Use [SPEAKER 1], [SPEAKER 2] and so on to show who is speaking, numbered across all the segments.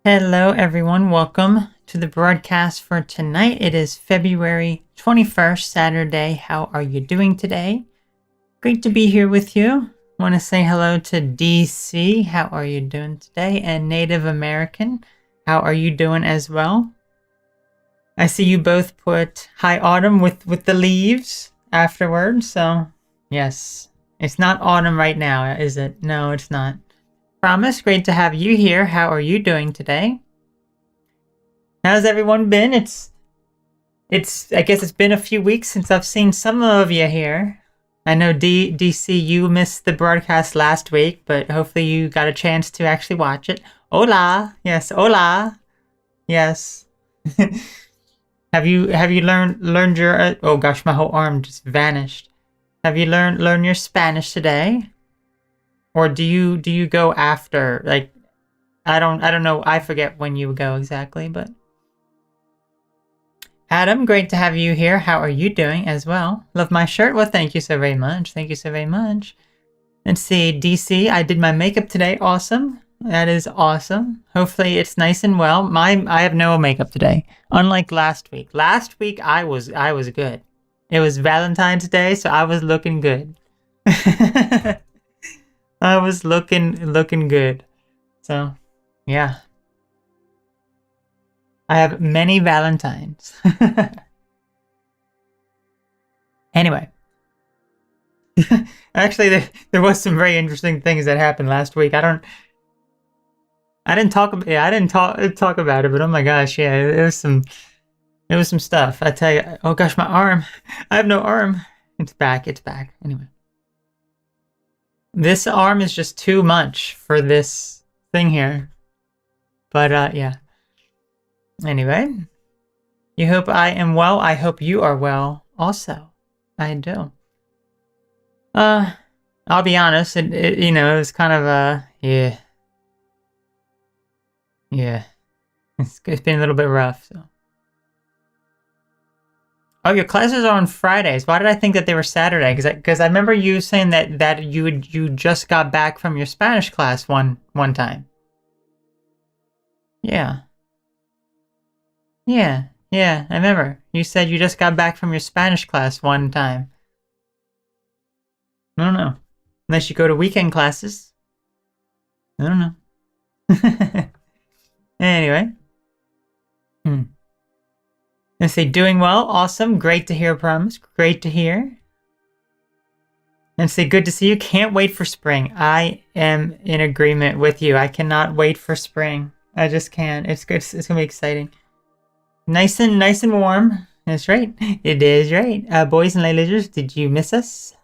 [SPEAKER 1] Hello, everyone. Welcome to the broadcast for tonight. It is February 21st, Saturday. How are you doing today? Great to be here with you. Want to say hello to DC. How are you doing today? And Native American. How are you doing as well? I see you both put Hi Autumn with the leaves afterwards. So, yes. It's not autumn right now, is it? No, it's not. Promise, great to have you here. How are you doing today? How's everyone been? I guess it's been a few weeks since I've seen some of you here. I know DC, you missed the broadcast last week, but hopefully you got a chance to actually watch it. Hola, yes, hola, yes. Have you learned your? Oh gosh, my whole arm just vanished. Have you learned your Spanish today? Or do you go after? Like, I don't know. I forget when you go exactly, but Adam, great to have you here. How are you doing as well? Love my shirt. Well, thank you so very much. Thank you so very much. Let's see, DC. I did my makeup today. Awesome. That is awesome. Hopefully it's nice and well. I have no makeup today. Unlike last week. Last week I was good. It was Valentine's Day, so I was looking good. I was looking good. So, yeah. I have many Valentines. Anyway. Actually, there was some very interesting things that happened last week. I didn't talk about it, but oh my gosh, yeah, it was some stuff. I tell you, oh gosh, my arm. I have no arm. It's back. Anyway. This arm is just too much for this thing here. But, yeah. Anyway. You hope I am well. I hope you are well also. I do. I'll be honest. It was kind of, yeah. Yeah. It's been a little bit rough, so. Oh, your classes are on Fridays. Why did I think that they were Saturday? Because I remember you saying that you just got back from your Spanish class one time. Yeah. Yeah. I remember. You said you just got back from your Spanish class one time. I don't know. Unless you go to weekend classes. I don't know. Anyway. Let's say doing well. Awesome. Great to hear, Promise. Great to hear. And say good to see you. Can't wait for spring. I am in agreement with you. I cannot wait for spring. I just can't. It's good. It's gonna be exciting. Nice and warm. That's right. It is right. Boys and ladies, did you miss us?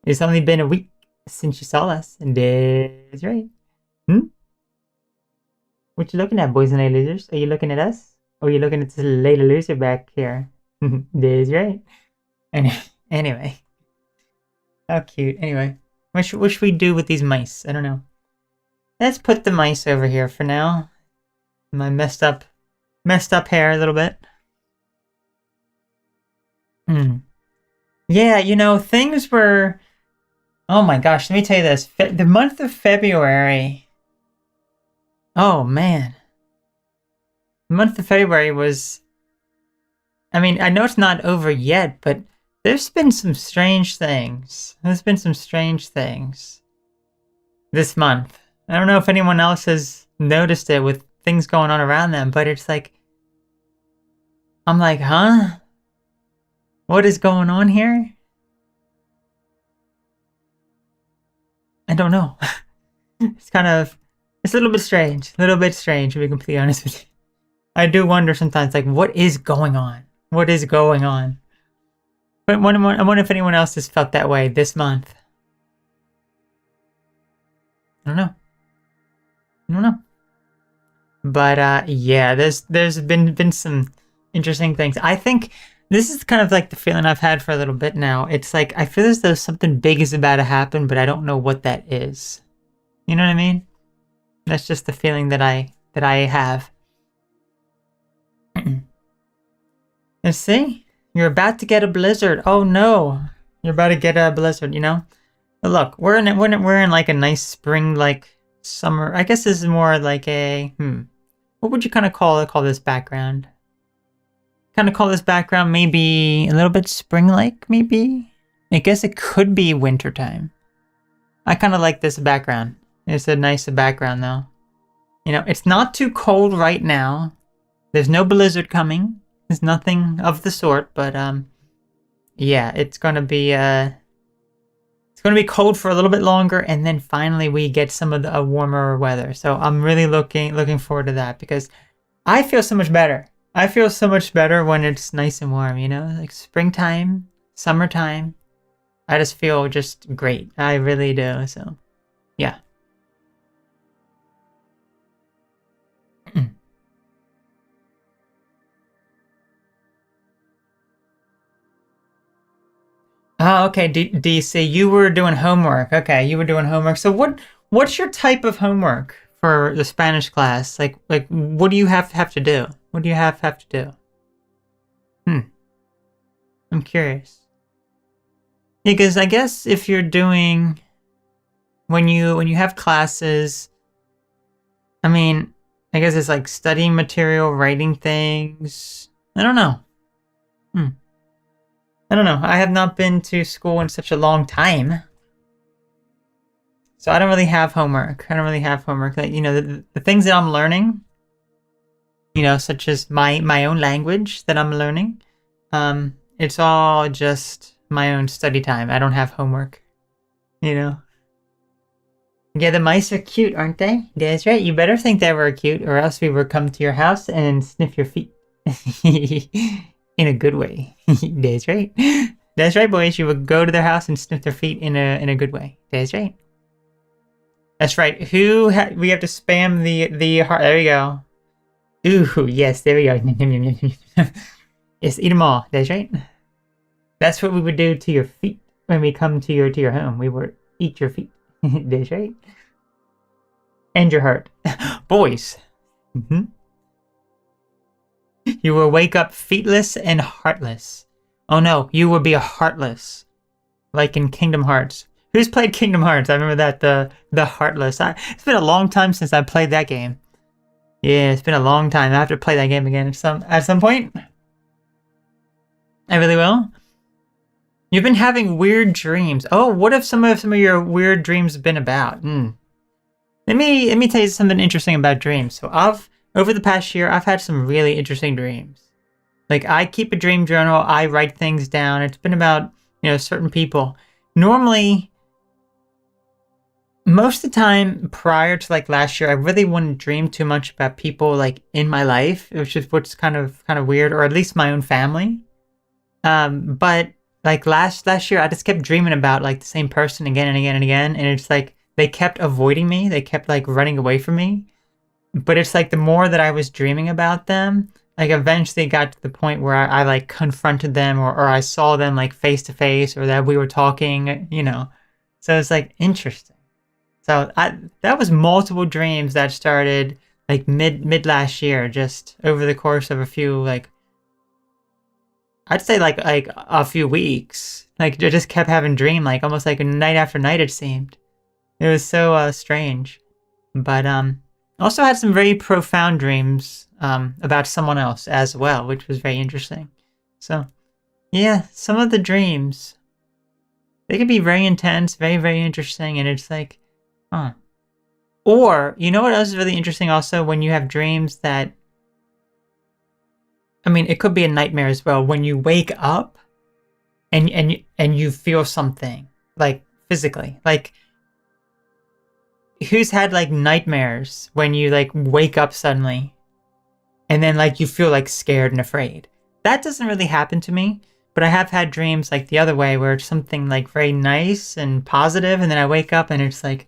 [SPEAKER 1] It's only been a week since you saw us. And that's right. What you looking at, boys and ladies? Are you looking at us? Or are you looking at this lady loser back here? That's right. Anyway. How cute. Anyway. What should we do with these mice? I don't know. Let's put the mice over here for now. My messed up hair a little bit. Yeah, things were... Oh my gosh, let me tell you this. The month of February... Oh, man. The month of February was... I mean, I know it's not over yet, but there's been some strange things. There's been some strange things this month. I don't know if anyone else has noticed it with things going on around them, but it's like... I'm like, huh? What is going on here? I don't know. It's a little bit strange. A little bit strange, to be completely honest with you. I do wonder sometimes, like, what is going on? What is going on? But I wonder if anyone else has felt that way this month. I don't know. But, yeah, there's been some interesting things. I think this is kind of like the feeling I've had for a little bit now. It's like, I feel as though something big is about to happen, but I don't know what that is. You know what I mean? That's just the feeling that I have. Let's see. You're about to get a blizzard. Oh no. You're about to get a blizzard, But look, we're in like a nice spring, like summer. I guess this is more like a what would you kind of call this background? Kind of call this background maybe a little bit spring-like, maybe? I guess it could be wintertime. I kind of like this background. It's a nice background though. You know, it's not too cold right now. There's no blizzard coming. There's nothing of the sort, but yeah, it's gonna be cold for a little bit longer, and then finally we get some of the warmer weather. So I'm really looking forward to that because I feel so much better. I feel so much better when it's nice and warm, you know, like springtime, summertime. I just feel just great. I really do. So, yeah. Oh, okay. DC, you were doing homework. Okay, you were doing homework. So what's your type of homework for the Spanish class? Like what do you have to do? What do you have to do? Hmm. I'm curious. Because I guess if you're doing when you have classes, I mean, I guess it's like studying material, writing things. I don't know. Hmm. I don't know. I have not been to school in such a long time. So I don't really have homework. I don't really have homework. Like, you know, the things that I'm learning, you know, such as my own language that I'm learning, it's all just my own study time. I don't have homework, you know. Yeah, the mice are cute, aren't they? That's right. You better think they were cute, or else we would come to your house and sniff your feet. In a good way. That's right. That's right, boys. You would go to their house and sniff their feet in a good way. That's right. That's right. We have to spam the heart. There we go. Ooh, yes, there we go. Yes, eat them all. That's right. That's what we would do to your feet when we come to your home. We would eat your feet. That's right. And your heart. Boys. Mm-hmm. You will wake up feetless and heartless. Oh no, you will be a heartless. Like in Kingdom Hearts. Who's played Kingdom Hearts? I remember that, the Heartless. It's been a long time since I played that game. Yeah, it's been a long time. I have to play that game again at some point. I really will. You've been having weird dreams. Oh, what have some of your weird dreams been about? Let me tell you something interesting about dreams. So over the past year, I've had some really interesting dreams. Like, I keep a dream journal. I write things down. It's been about, you know, certain people. Normally, most of the time prior to like last year, I really wouldn't dream too much about people like in my life, which is what's kind of weird, or at least my own family. But like last year, I just kept dreaming about like the same person again and again and again, and it's like they kept avoiding me. They kept like running away from me. But it's like the more that I was dreaming about them, like eventually it got to the point where I like confronted them, or I saw them like face to face, or that we were talking, you know. So it's like interesting. So that was multiple dreams that started like mid last year, just over the course of a few, like I'd say like a few weeks. Like I just kept having dream, like almost like night after night it seemed. It was so strange. But also had some very profound dreams about someone else as well, which was very interesting. So yeah, some of the dreams, they can be very intense, very, very interesting, and it's like, huh. Or, you know what else is really interesting also? When you have dreams that, I mean, it could be a nightmare as well. When you wake up and you feel something, like physically. Like, who's had like nightmares when you like wake up suddenly and then like you feel like scared and afraid? That doesn't really happen to me, but I have had dreams like the other way where it's something like very nice and positive, and then I wake up and it's like,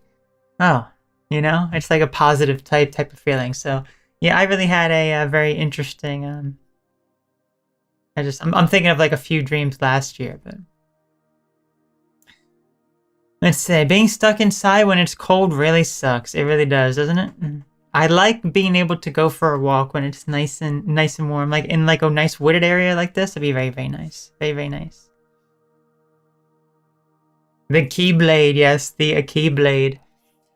[SPEAKER 1] oh, you know, it's like a positive type of feeling. So yeah, I really had a very interesting. I'm thinking of like a few dreams last year, but let's say being stuck inside when it's cold really sucks. It really does, doesn't it? I like being able to go for a walk when it's nice and warm, like in like a nice wooded area like this. It'd be very, very nice. Very, very nice. The Keyblade, yes, the Keyblade.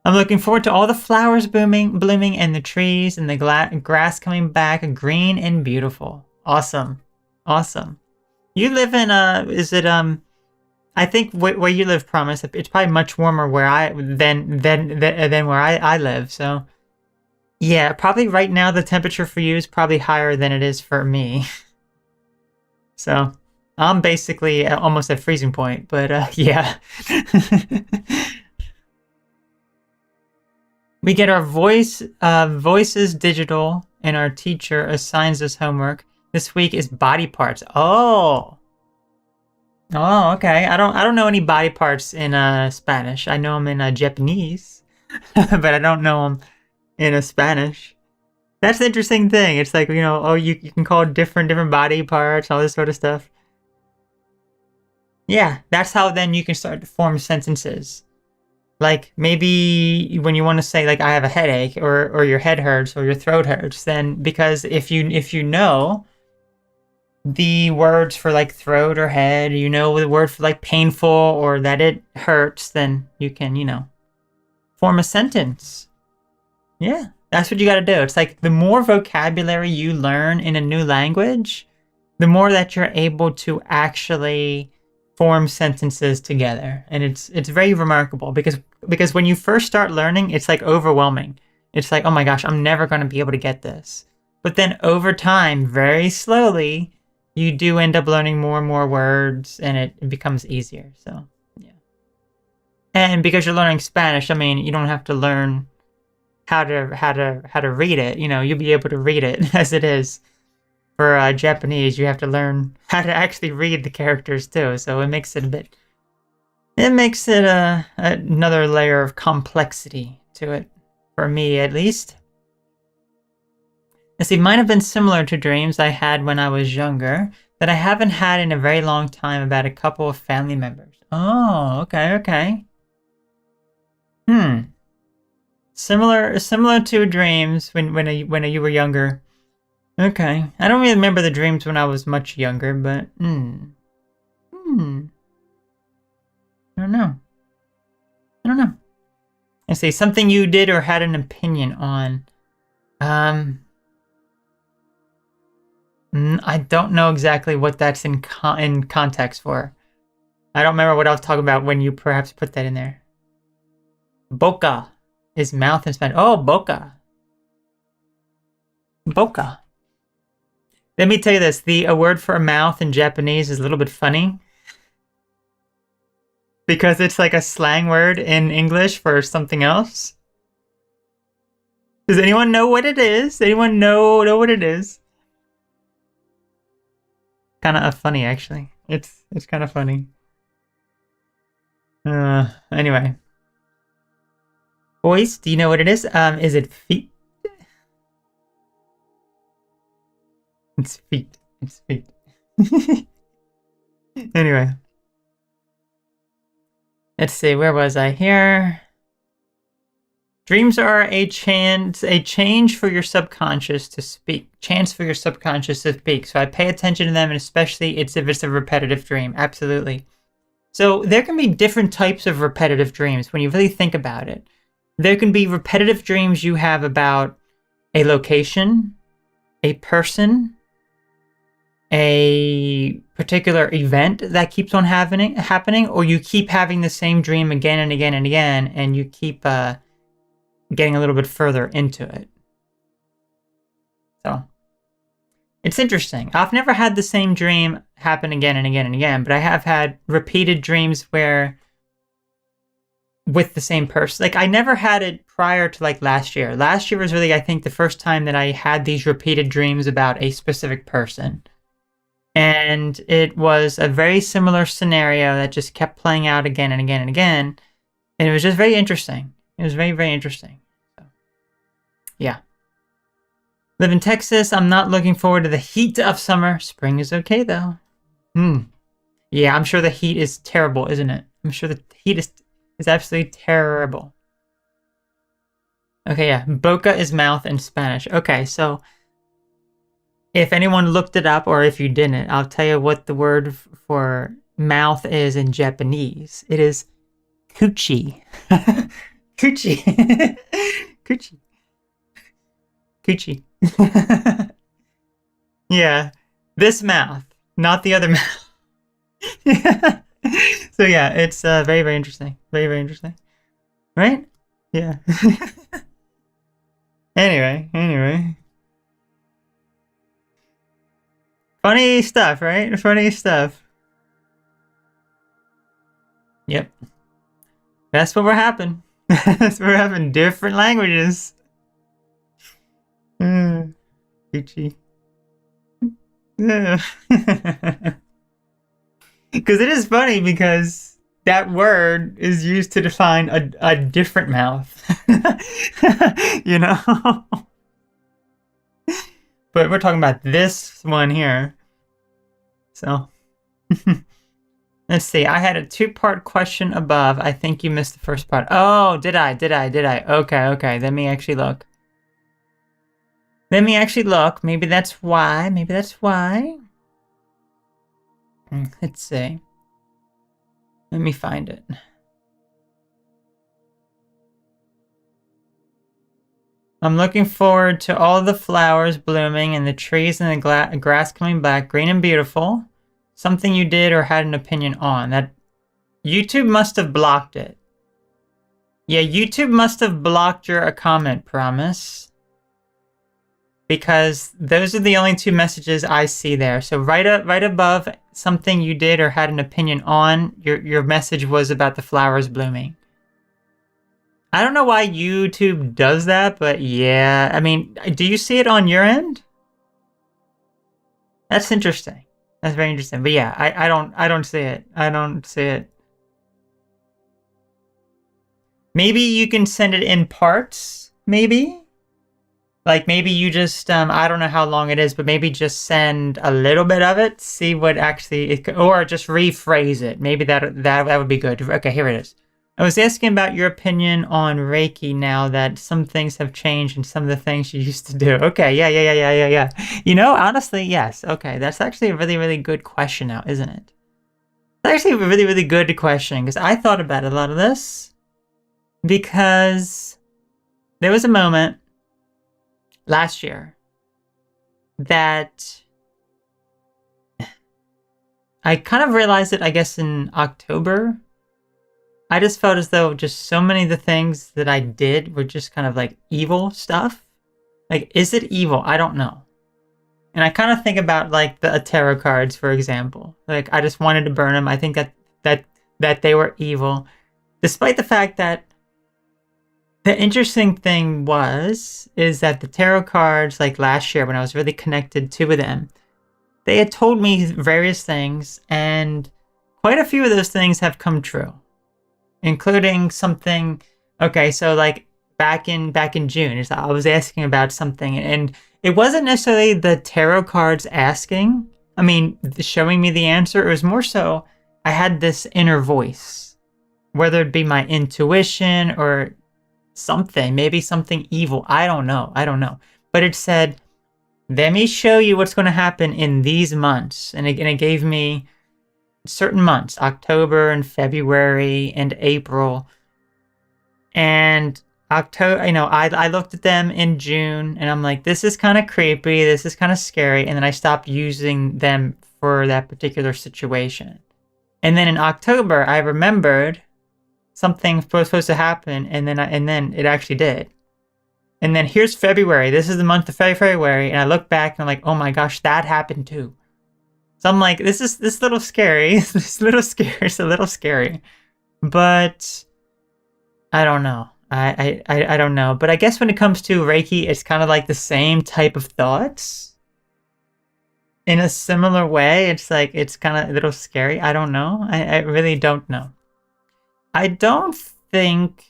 [SPEAKER 1] I'm looking forward to all the flowers blooming and the trees and the grass coming back green and beautiful. Awesome. Awesome. You live in, is it, I think where you live, Promise, it's probably much warmer than where I live. So yeah, probably right now the temperature for you is probably higher than it is for me. So I'm basically almost at freezing point, but yeah. We get our voices digital, and our teacher assigns us homework. This week is body parts. Oh, okay. I don't know any body parts in Spanish. I know them in Japanese, but I don't know them in Spanish. That's the interesting thing. It's like, you can call different body parts, all this sort of stuff. Yeah, that's how then you can start to form sentences. Like maybe when you want to say like I have a headache or your head hurts or your throat hurts, then because if you know the words for like throat or head, you know the word for like painful or that it hurts, then you can, form a sentence. Yeah, that's what you got to do. It's like the more vocabulary you learn in a new language, the more that you're able to actually form sentences together. And it's very remarkable because when you first start learning, it's like overwhelming. It's like, oh my gosh, I'm never going to be able to get this. But then over time, very slowly, you do end up learning more and more words, and it becomes easier. So yeah. And because you're learning Spanish, I mean, you don't have to learn how to read it. You'll be able to read it as it is. For Japanese, you have to learn how to actually read the characters too, so it makes it another layer of complexity to it, for me at least. Let's see, mine have been similar to dreams I had when I was younger that I haven't had in a very long time about a couple of family members. Oh, okay. Similar to dreams when you were younger. Okay. I don't really remember the dreams when I was much younger, but I don't know. Let's see, something you did or had an opinion on. I don't know exactly what that's in context for. I don't remember what I was talking about when you perhaps put that in there. Boca is mouth in Spanish. Oh, boca. Boca. Let me tell you this, a word for a mouth in Japanese is a little bit funny. Because it's like a slang word in English for something else. Does anyone know what it is? Anyone know what it is? Kind of funny, actually. It's kind of funny. Anyway. Boys, do you know what it is? Is it feet? It's feet. Anyway. Let's see, where was I here? Dreams are a change for your subconscious to speak. Chance for your subconscious to speak. So I pay attention to them, and especially if it's a repetitive dream. Absolutely. So there can be different types of repetitive dreams when you really think about it. There can be repetitive dreams you have about a location, a person, a particular event that keeps on happening, or you keep having the same dream again and again and again, and you keep getting a little bit further into it. So it's interesting. I've never had the same dream happen again and again and again, but I have had repeated dreams where with the same person. Like I never had it prior to like last year. Last year was really, I think, the first time that I had these repeated dreams about a specific person. And it was a very similar scenario that just kept playing out again and again and again. And it was just very interesting. It was very, very interesting. So, yeah. Live in Texas. I'm not looking forward to the heat of summer. Spring is okay, though. Yeah, I'm sure the heat is terrible, isn't it? I'm sure the heat is absolutely terrible. Okay, yeah. Boca is mouth in Spanish. Okay, so if anyone looked it up, or if you didn't, I'll tell you what the word for mouth is in Japanese. It is kuchi. Coochie. Coochie. Coochie. Yeah. This mouth, not the other mouth. So yeah, it's very, very interesting. Very, very interesting. Right? Yeah. Anyway. Funny stuff, right? Funny stuff. Yep. That's what we're having. That's what we're having. Different languages. Gucci. Yeah. Because it is funny because that word is used to define a different mouth. You know? But we're talking about this one here. So, let's see. I had a two-part question above. I think you missed the first part. Oh, did I? Okay. Let me actually look. Maybe that's why. Let's see. Let me find it. I'm looking forward to all the flowers blooming and the trees and the grass coming back, green and beautiful. Something you did or had an opinion on. That YouTube must have blocked it. Yeah, YouTube must have blocked your comment, promise. Because those are the only two messages I see there. So right above something you did or had an opinion on, your message was about the flowers blooming. I don't know why YouTube does that, but yeah. I mean, do you see it on your end? That's interesting. That's very interesting. But yeah, I don't see it. I don't see it. Maybe you can send it in parts, maybe? Like maybe you just I don't know how long it is, but maybe just send a little bit of it, see what actually or just rephrase it. Maybe that would be good. Okay, here it is. I was asking about your opinion on Reiki now that some things have changed and some of the things you used to do. Okay, yeah. You know, honestly, yes. Okay, that's actually a really, really good question now, isn't it? It's actually a really, really good question because I thought about a lot of this because there was a moment last year that I kind of realized it, I guess, in October. I just felt as though just so many of the things that I did were just kind of like evil stuff. Like, is it evil? I don't know. And I kind of think about like the tarot cards, for example. Like, I just wanted to burn them. I think that they were evil, despite the fact that the interesting thing is that the tarot cards, like last year when I was really connected to them, they had told me various things, and quite a few of those things have come true. Including something, okay, so like back in June, I was asking about something, and it wasn't necessarily the tarot cards asking. I mean, showing me the answer. It was more so I had this inner voice, whether it be my intuition or something, maybe something evil. I don't know. But it said, let me show you what's going to happen in these months, and it gave me certain months, October and February and April. And October, you know, I looked at them in June and I'm like, this is kind of creepy, this is kind of scary, and then I stopped using them for that particular situation. And then in October, I remembered something was supposed to happen, and then it actually did. And then here's February. This is the month of February, and I look back and I'm like, oh my gosh, that happened too. So I'm like, this is a little scary. It's a little scary. But I don't know. I don't know. But I guess when it comes to Reiki, it's kind of like the same type of thoughts. In a similar way, it's like, it's kind of a little scary. I don't know. I really don't know. I don't think...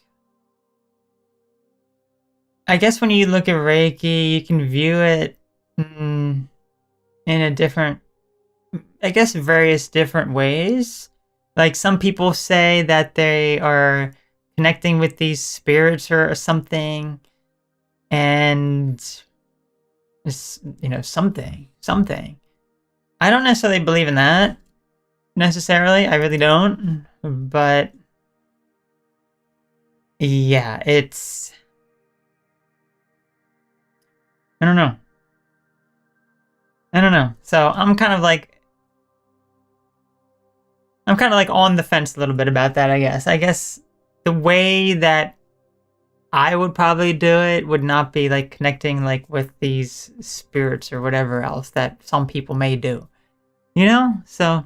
[SPEAKER 1] I guess when you look at Reiki, you can view it in a different... I guess various different ways. Like some people say that they are connecting with these spirits or something, and you know, something. I don't necessarily believe in that necessarily. I really don't. But Yeah, it's... I don't know. I don't know. So I'm kind of like on the fence a little bit about that, I guess. I guess the way that I would probably do it would not be like connecting like with these spirits or whatever else that some people may do. You know? So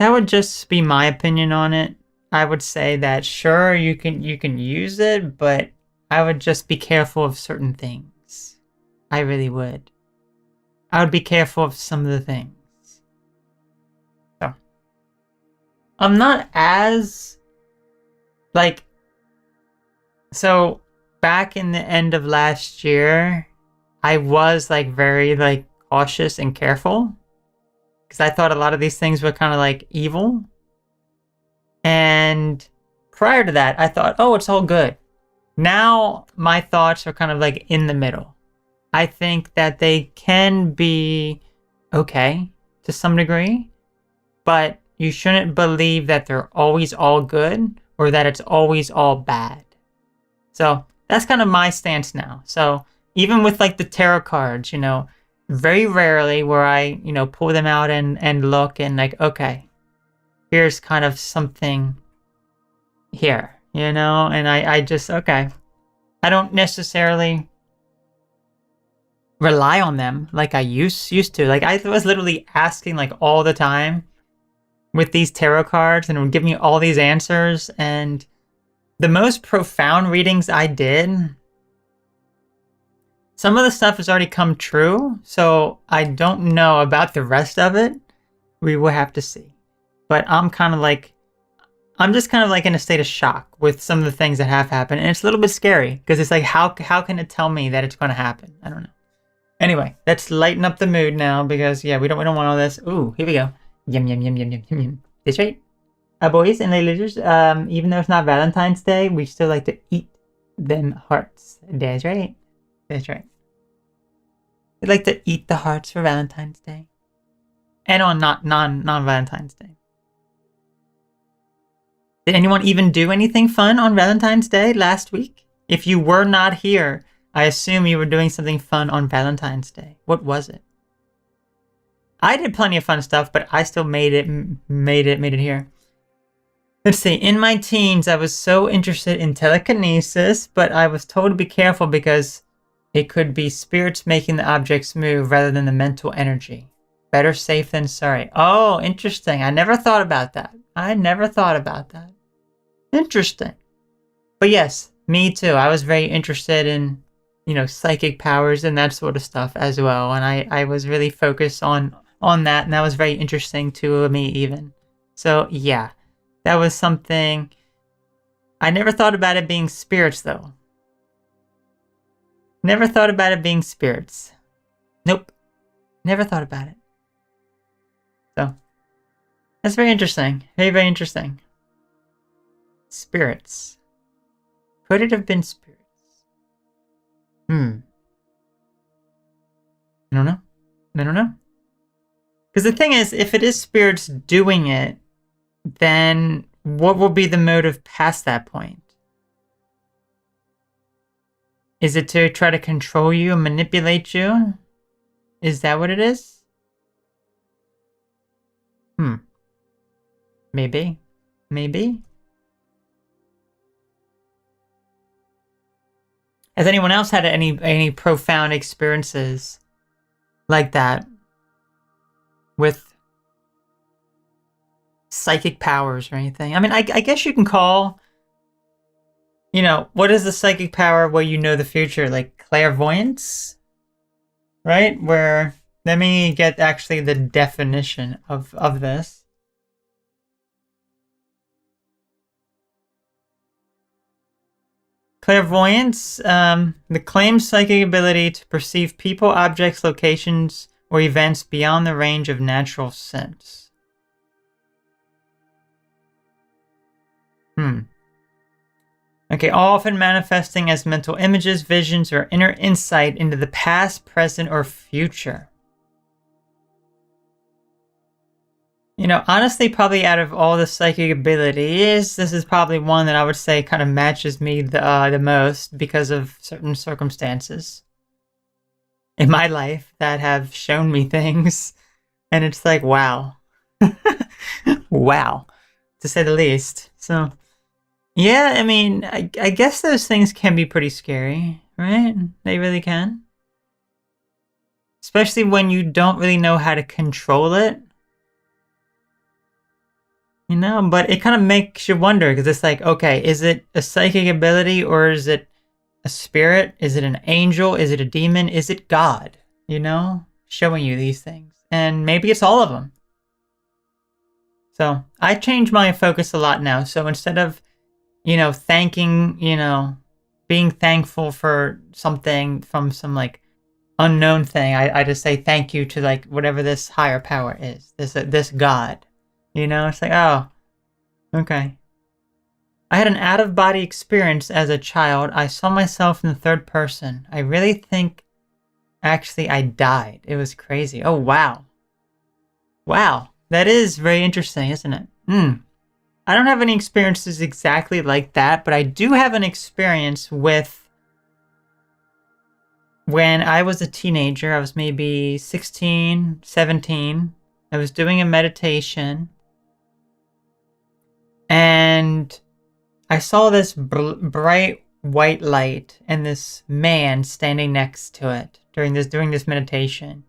[SPEAKER 1] that would just be my opinion on it. I would say that sure you can use it, but I would just be careful of certain things. I really would. I would be careful of some of the things. So I'm not as like so back in the end of last year, I was like very like cautious and careful because I thought a lot of these things were kind of like evil. And prior to that, I thought, oh, it's all good. Now my thoughts are kind of like in the middle. I think that they can be okay to some degree, but you shouldn't believe that they're always all good or that it's always all bad. So that's kind of my stance now. So even with like the tarot cards, very rarely where I, pull them out and look and like, okay, here's kind of something here, and I just, okay. I don't necessarily rely on them like I used to. Like I was literally asking like all the time with these tarot cards and it would give me all these answers. And the most profound readings I did, some of the stuff has already come true. So I don't know about the rest of it. We will have to see. But I'm just kind of like in a state of shock with some of the things that have happened. And it's a little bit scary because it's like, how can it tell me that it's going to happen? I don't know. Anyway, let's lighten up the mood now because yeah, we don't want all this. Ooh, here we go. Yum yum yum yum yum yum yum. That's right. Boys and ladies, even though it's not Valentine's Day, we still like to eat them hearts. That's right. That's right. We like to eat the hearts for Valentine's Day, and on non-Valentine's Day. Did anyone even do anything fun on Valentine's Day last week? If you were not here, I assume you were doing something fun on Valentine's Day. What was it? I did plenty of fun stuff, but I still made it here. Let's see. In my teens, I was so interested in telekinesis, but I was told to be careful because it could be spirits making the objects move rather than the mental energy. Better safe than sorry. Oh, interesting. I never thought about that. Interesting. But yes, me too. I was very interested in, psychic powers and that sort of stuff as well. And I was really focused on that. And that was very interesting to me even. So yeah, that was something. I never thought about it being spirits though. Never thought about it being spirits. Nope. Never thought about it. So that's very interesting. Very, very interesting. Spirits. Could it have been spirits? I don't know. Because the thing is, if it is spirits doing it, then what will be the motive past that point? Is it to try to control you and manipulate you? Is that what it is? Maybe. Has anyone else had any profound experiences like that with psychic powers or anything? I mean, I guess you can call, what is the psychic power where you know the future? Like clairvoyance, right? Where, let me get actually the definition of this. Clairvoyance, the claimed psychic ability to perceive people, objects, locations, or events beyond the range of natural sense. Okay, often manifesting as mental images, visions, or inner insight into the past, present, or future. Honestly, probably out of all the psychic abilities, this is probably one that I would say kind of matches me the most because of certain circumstances in my life that have shown me things. And it's like, wow. Wow, to say the least. So, yeah, I guess those things can be pretty scary, right? They really can. Especially when you don't really know how to control it. But it kind of makes you wonder because it's like, okay, is it a psychic ability or is it a spirit? Is it an angel? Is it a demon? Is it God? Showing you these things. And maybe it's all of them. So I change my focus a lot now. So instead of, thanking, being thankful for something from some like unknown thing, I just say thank you to like whatever this higher power is, this God. It's like, oh, okay. I had an out-of-body experience as a child. I saw myself in the third person. I really think, actually, I died. It was crazy. Oh, wow. Wow. That is very interesting, isn't it? I don't have any experiences exactly like that, but I do have an experience with when I was a teenager. I was maybe 16, 17. I was doing a meditation. And I saw this bright white light and this man standing next to it during this meditation.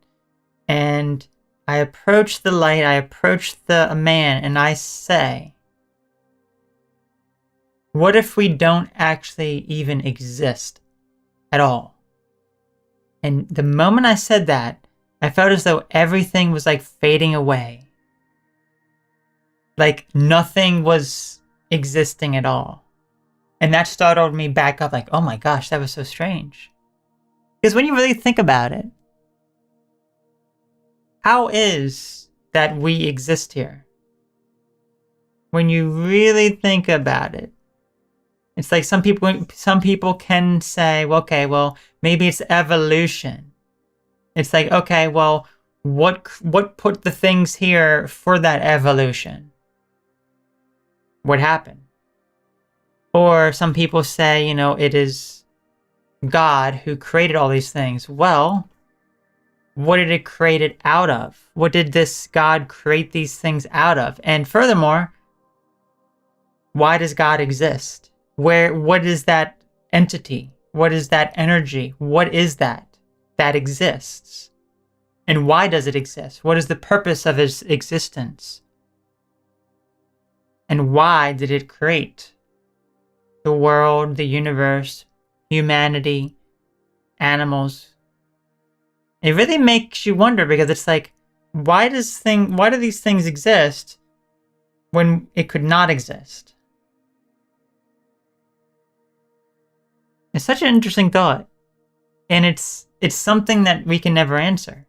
[SPEAKER 1] And I approached the light, I approached the man, and I say, what if we don't actually even exist at all? And the moment I said that, I felt as though everything was like fading away. Like nothing was existing at all. And that startled me back up like, oh my gosh, that was so strange. Because when you really think about it, how is that we exist here? When you really think about it, it's like some people can say, well, okay, well, maybe it's evolution. It's like, okay, well, what put the things here for that evolution? What happened? Or some people say, it is God who created all these things. Well, what did it create it out of? What did this God create these things out of? And furthermore, why does God exist? What is that entity? What is that energy? What is that exists? And why does it exist? What is the purpose of its existence? And why did it create the world, the universe, humanity, animals? It really makes you wonder because it's like, why do these things exist when it could not exist? It's such an interesting thought. And it's something that we can never answer.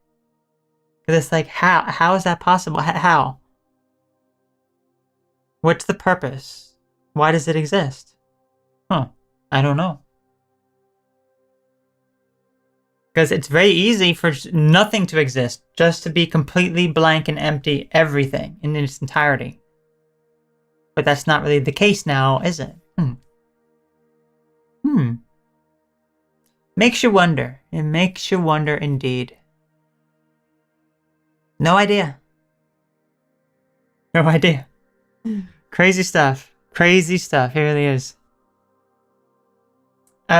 [SPEAKER 1] Because it's like, how is that possible? How? What's the purpose? Why does it exist? I don't know. Because it's very easy for nothing to exist, just to be completely blank and empty, everything in its entirety. But that's not really the case now, is it? Makes you wonder. It makes you wonder indeed. No idea. No idea. Crazy stuff. Crazy stuff. It really is.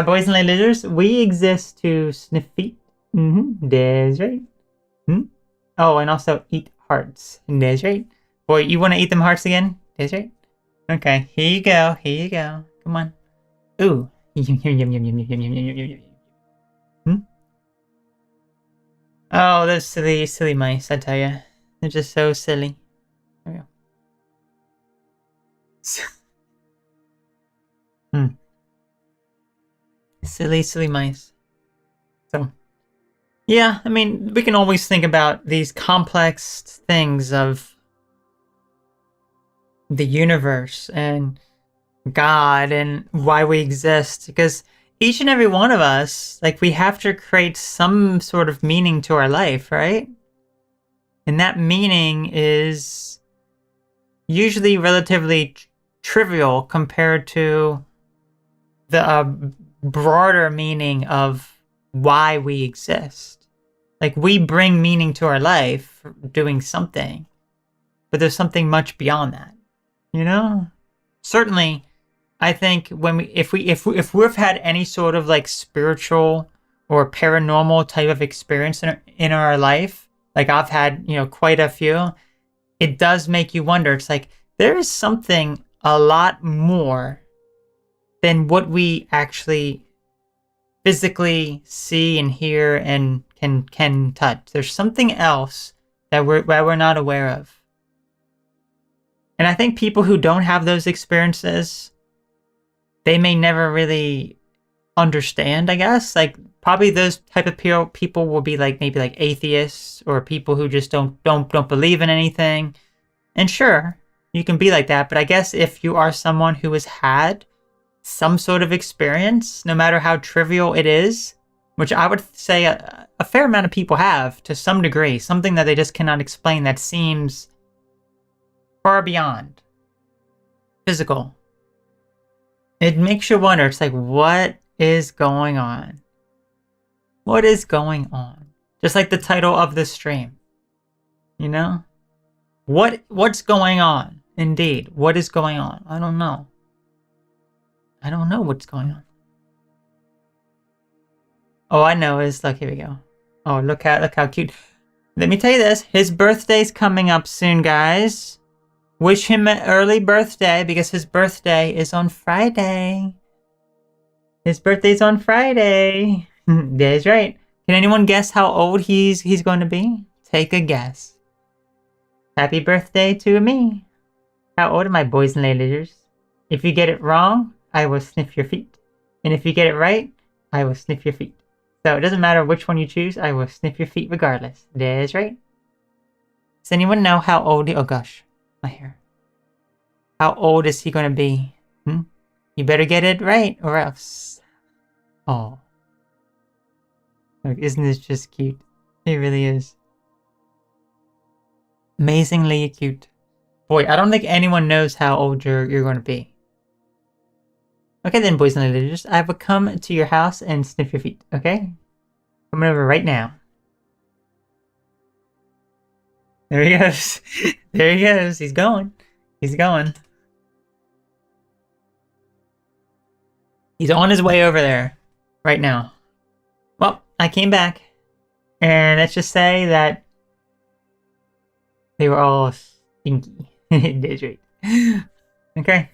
[SPEAKER 1] Boys and ladies, we exist to sniff feet. That's right. Oh, and also eat hearts. That's right. Boy, you want to eat them hearts again? That's right. Okay, here you go. Here you go. Come on. Ooh. Oh, those silly mice, I tell you. They're just so silly. There we go. Silly mice. So, yeah, we can always think about these complex things of the universe and God and why we exist, because each and every one of us, like, we have to create some sort of meaning to our life, right? And that meaning is usually relatively trivial compared to the broader meaning of why we exist. Like, we bring meaning to our life doing something, but there's something much beyond that, you know? Certainly, I think if we've had any sort of like spiritual or paranormal type of experience in our life, like I've had, quite a few, it does make you wonder. It's like there is something a lot more than what we actually physically see and hear and can touch. There's something else that we're not aware of. And I think people who don't have those experiences, they may never really understand, I guess. Like, probably those type of people will be like maybe like atheists or people who just don't believe in anything. And sure, you can be like that, but I guess if you are someone who has had some sort of experience, no matter how trivial it is, which I would say a fair amount of people have to some degree, something that they just cannot explain that seems far beyond physical. It makes you wonder. It's like, what is going on? What is going on? Just like the title of the stream. What's going on? Indeed. What is going on? I don't know. I don't know what's going on. All I know is, look, here we go. Oh, look how cute. Let me tell you this. His birthday's coming up soon, guys. Wish him an early birthday because his birthday is on Friday. His birthday's on Friday. That's right. Can anyone guess how old he's going to be? Take a guess. Happy birthday to me. How old are my boys and ladies? If you get it wrong, I will sniff your feet. And if you get it right, I will sniff your feet. So it doesn't matter which one you choose, I will sniff your feet regardless. That's right. Does anyone know how old oh gosh, my hair. How old is he gonna be? You better get it right or else. Oh. Look, isn't this just cute? It really is. Amazingly cute. Boy, I don't think anyone knows how old you're gonna be. Okay then, boys and ladies, I will come to your house and sniff your feet, okay? Coming over right now. There he goes. There he goes. He's going. He's going. He's on his way over there right now. Well, I came back. And let's just say that they were all stinky. That's right. Okay.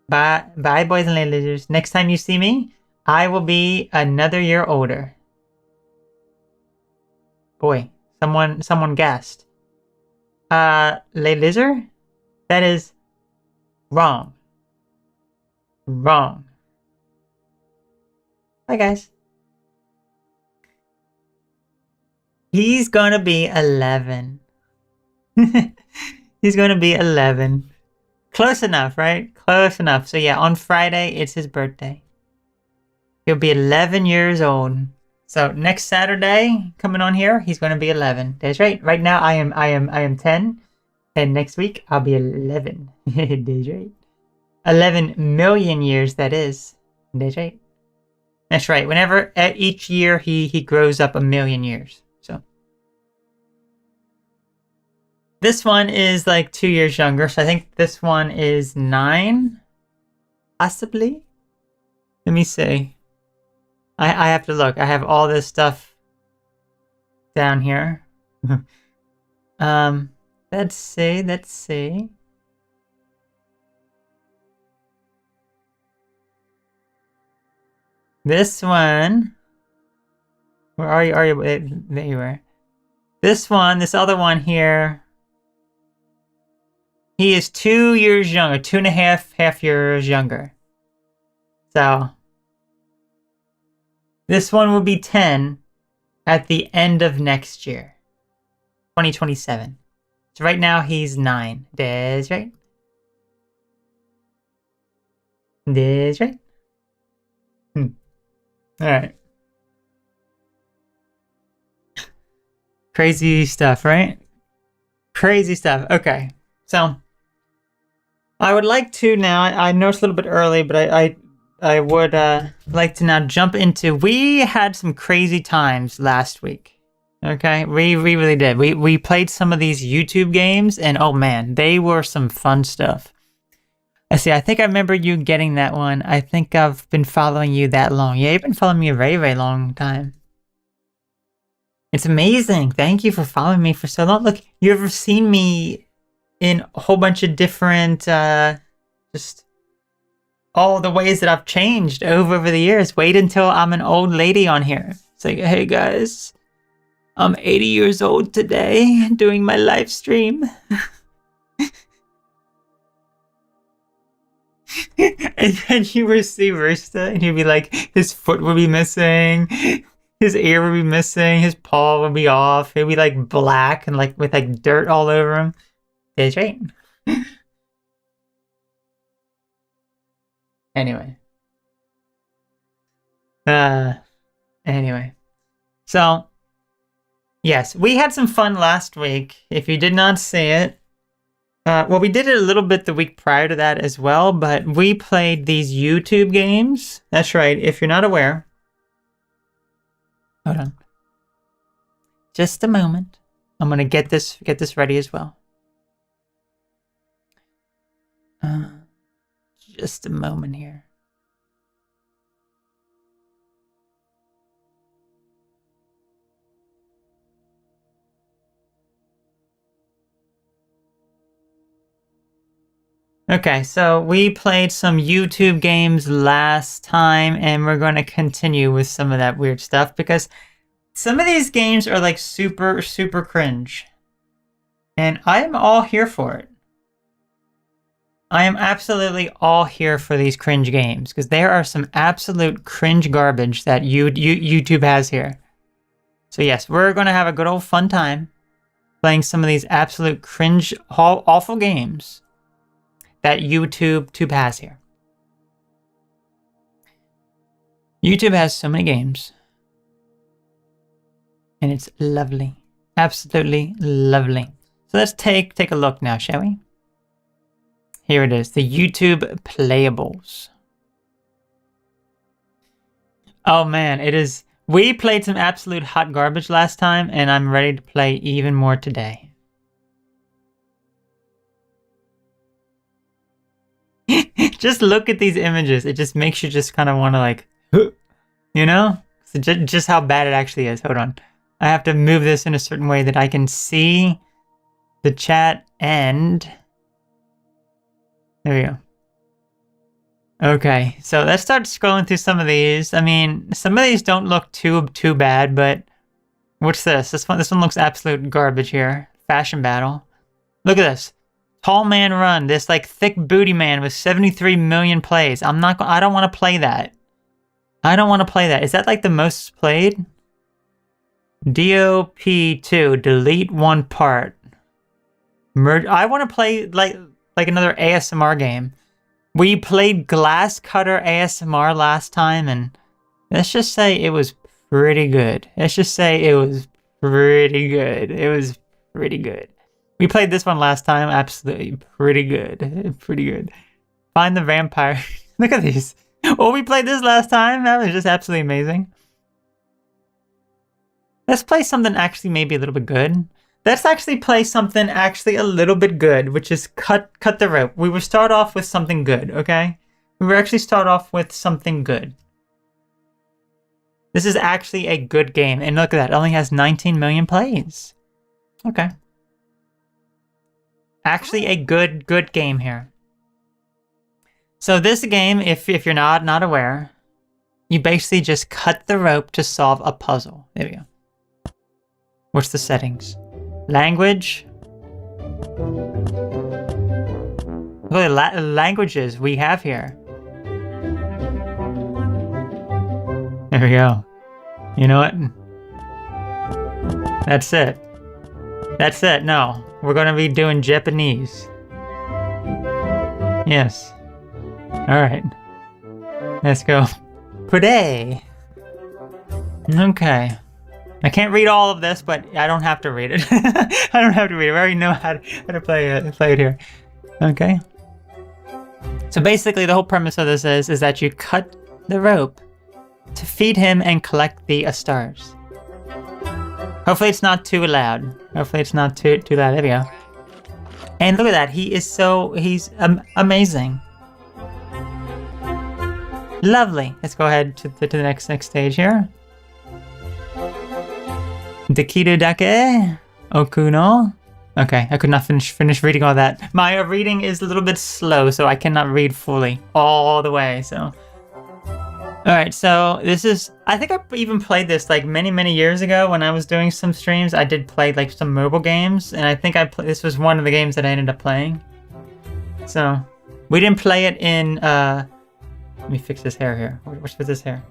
[SPEAKER 1] Bye, boys and ladies. Next time you see me, I will be another year older. Boy, someone guessed. Lizard? That is wrong. Wrong. Bye, guys. He's gonna be 11. He's gonna be 11. Close enough, right? Close enough. So yeah, on Friday, it's his birthday. He'll be 11 years old. So next Saturday, coming on here, he's going to be 11. That's right. Right now, I am 10. And next week, I'll be 11. That's right. 11 million years, that is. That's right. That's right. Whenever, each year, he grows up 1,000,000 years. So this one is like 2 years younger. So I think this one is 9. Possibly. Let me see. I have to look. I have all this stuff down here. Let's see. This one. Where are you? There you are. This other one here. He is 2 years younger, 2.5 years younger. So this one will be 10 at the end of next year, 2027. So right now he's 9. That's right. That's right. All right. Crazy stuff, right? Crazy stuff. Okay. So I would like to now. I know it's a little bit early, but I would like to now jump into. We had some crazy times last week. Okay, we really did. We played some of these YouTube games, and oh man, they were some fun stuff. I see. I think I remember you getting that one. I think I've been following you that long. Yeah, you've been following me a very, very long time. It's amazing. Thank you for following me for so long. Look, you ever seen me in a whole bunch of different, just all the ways that I've changed over the years. Wait until I'm an old lady on here. It's like, hey guys, I'm 80 years old today doing my live stream. And then you would see Rooster and he'd be like, his foot would be missing, his ear would be missing, his paw would be off, he'd be like black and like with like dirt all over him. That's right. Anyway. Anyway. So, yes, we had some fun last week. If you did not see it, well, we did it a little bit the week prior to that as well, but we played these YouTube games. That's right. If you're not aware, hold on. Just a moment. I'm gonna get this ready as well. Just a moment here. Okay, so we played some YouTube games last time, and we're going to continue with some of that weird stuff because some of these games are like super, super cringe. And I am all here for it. I am absolutely all here for these cringe games because there are some absolute cringe garbage that YouTube has here. So yes, we're going to have a good old fun time playing some of these absolute cringe, awful games that YouTube has here. YouTube has so many games. And it's lovely. Absolutely lovely. So let's take a look now, shall we? Here it is, the YouTube playables. Oh man, it is. We played some absolute hot garbage last time, and I'm ready to play even more today. Just look at these images. It just makes you just kind of want to like, you know? So just how bad it actually is. Hold on. I have to move this in a certain way that I can see the chat end. There we go. Okay, so let's start scrolling through some of these. I mean, some of these don't look too bad, but what's this? This one looks absolute garbage here. Fashion battle. Look at this. Tall Man Run, this like thick booty man with 73 million plays. I don't want to play that. I don't want to play that. Is that like the most played? DOP2, delete one part. I want to play like another ASMR game. We played Glass Cutter ASMR last time, and let's just say it was pretty good. Let's just say it was pretty good. It was pretty good. We played this one last time. Absolutely pretty good. Pretty good. Find the vampire. Look at these. Oh, we played this last time. That was just absolutely amazing. Let's play something actually maybe a little bit good. Let's actually play something actually a little bit good, which is cut the rope. We will start off with something good, okay? We will actually start off with something good. This is actually a good game. And look at that. It only has 19 million plays. Okay. Actually a good game here. So this game, if you're not aware, you basically just cut the rope to solve a puzzle. There we go. What's the settings? Language. Look at the languages we have here. There we go. You know what? That's it. That's it. No. We're going to be doing Japanese. Yes. Alright. Let's go. Today. Okay. I can't read all of this, but I don't have to read it. I don't have to read it. I already know how to play it here. Okay. So basically the whole premise of this is that you cut the rope to feed him and collect the stars. Hopefully it's not too loud. Hopefully it's not too loud. There we go. And look at that. He's amazing. Lovely. Let's go ahead to the next stage here. Dekiru dake okuno. Okay, I could not finish reading all that. My reading is a little bit slow, so I cannot read fully all the way. So, all right. So this is. I think I even played this like many years ago when I was doing some streams. I did play like some mobile games, and I think this was one of the games that I ended up playing. So we didn't play it in. Let me fix this hair here. What's with this hair?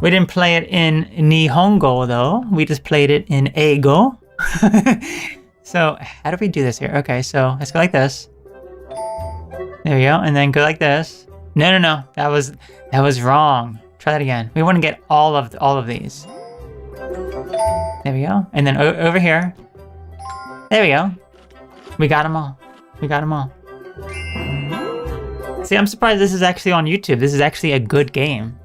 [SPEAKER 1] We didn't play it in Nihongo though. We just played it in Eigo. So how do we do this here? Okay, so let's go like this. There we go, and then go like this. No. That was wrong. Try that again. We want to get all of these. There we go, and then over here. There we go. We got them all. See, I'm surprised this is actually on YouTube. This is actually a good game.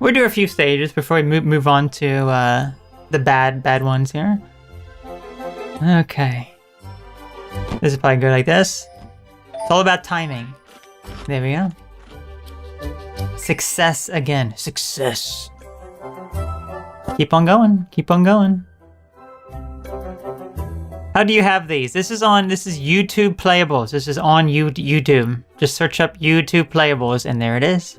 [SPEAKER 1] We'll do a few stages before we move on to the bad ones here. Okay. This is probably good like this. It's all about timing. There we go. Success again. Success. Keep on going. How do you have these? This is YouTube Playables. This is on YouTube. Just search up YouTube Playables and there it is.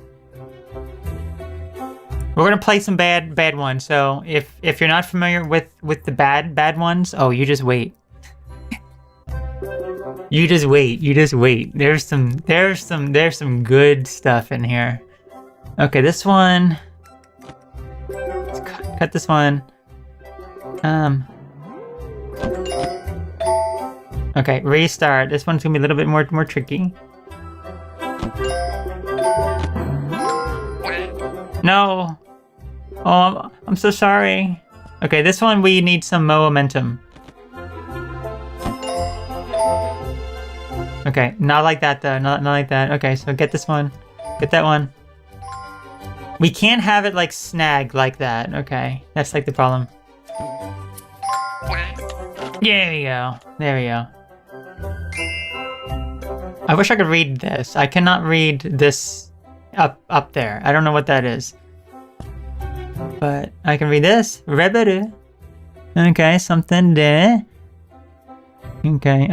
[SPEAKER 1] We're gonna play some bad ones. So if you're not familiar with the bad ones, oh, you just wait. You just wait. There's some good stuff in here. Okay, this one. Let's cut this one. Okay, restart. This one's gonna be a little bit more tricky. No. Oh, I'm so sorry. Okay, this one we need some momentum. Okay, not like that though. Not like that. Okay, so get this one. Get that one. We can't have it like snag like that. Okay, that's like the problem. There we go. There we go. I wish I could read this. I cannot read this up there. I don't know what that is. But I can read this. Reberu. Okay, something there. Okay,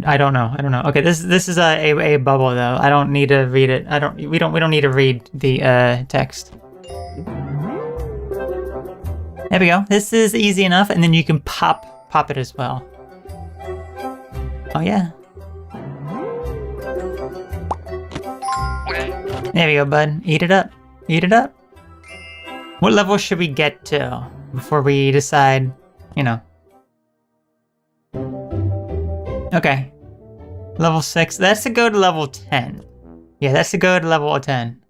[SPEAKER 1] I don't know. Okay, this is a bubble though. I don't need to read it. We don't need to read the text. There we go. This is easy enough, and then you can pop it as well. Oh yeah. There we go, bud. Eat it up. What level should we get to before we decide, you know? Okay. Level 6. That's to go to level 10. Yeah, that's to go to level 10.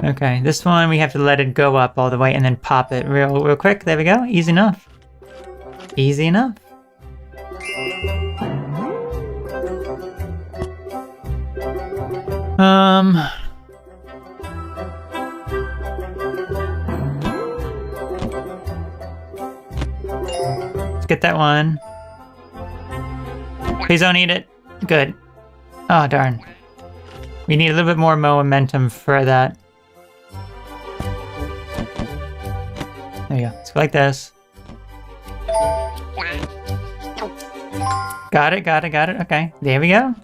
[SPEAKER 1] Okay, this one we have to let it go up all the way and then pop it real quick. There we go. Easy enough. Easy enough. Let's get that one. Please don't eat it. Good. Oh, darn. We need a little bit more momentum for that. There you go. Let's go like this. Got it. Okay. There we go.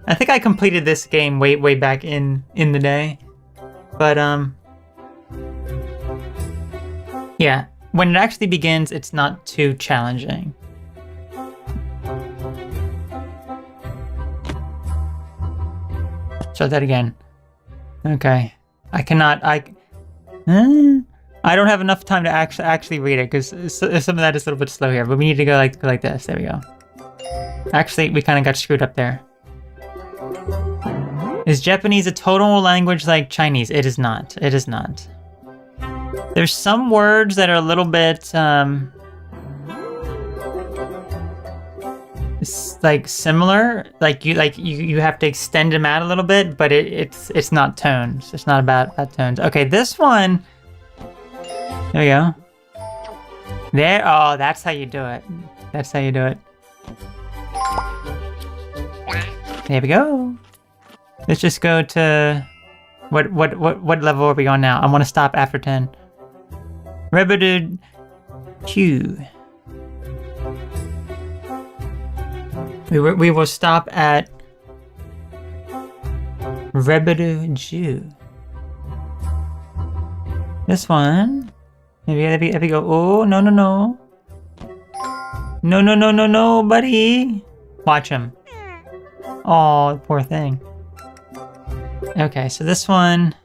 [SPEAKER 1] I think I completed this game way back in the day. But, yeah. When it actually begins, it's not too challenging. Try that again. Okay. I don't have enough time to actually read it because some of that is a little bit slow here, but we need to go like this. There we go. Actually, we kind of got screwed up there. Is Japanese a tonal language like Chinese? It is not. It is not. There's some words that are a little bit like similar. Like you have to extend them out a little bit, but it's not tones. It's not about tones. Okay, this one. There we go. There. Oh, that's how you do it. That's how you do it. There we go. Let's just go to what level are we on now? I want to stop after 10. Rebedu Q. We will stop at Rebedu Jew. This one. Maybe if we go. Oh no. No, buddy. Watch him. Oh, poor thing. Okay, so this one.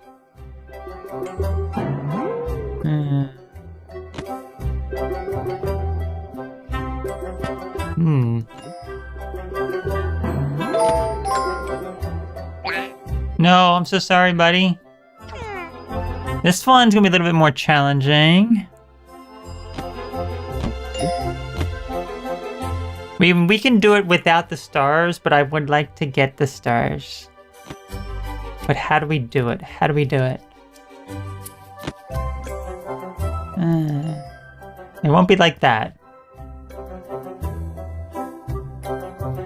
[SPEAKER 1] No, I'm so sorry, buddy. This one's gonna be a little bit more challenging. We can do it without the stars, but I would like to get the stars. But how do we do it? How do we do it? It won't be like that.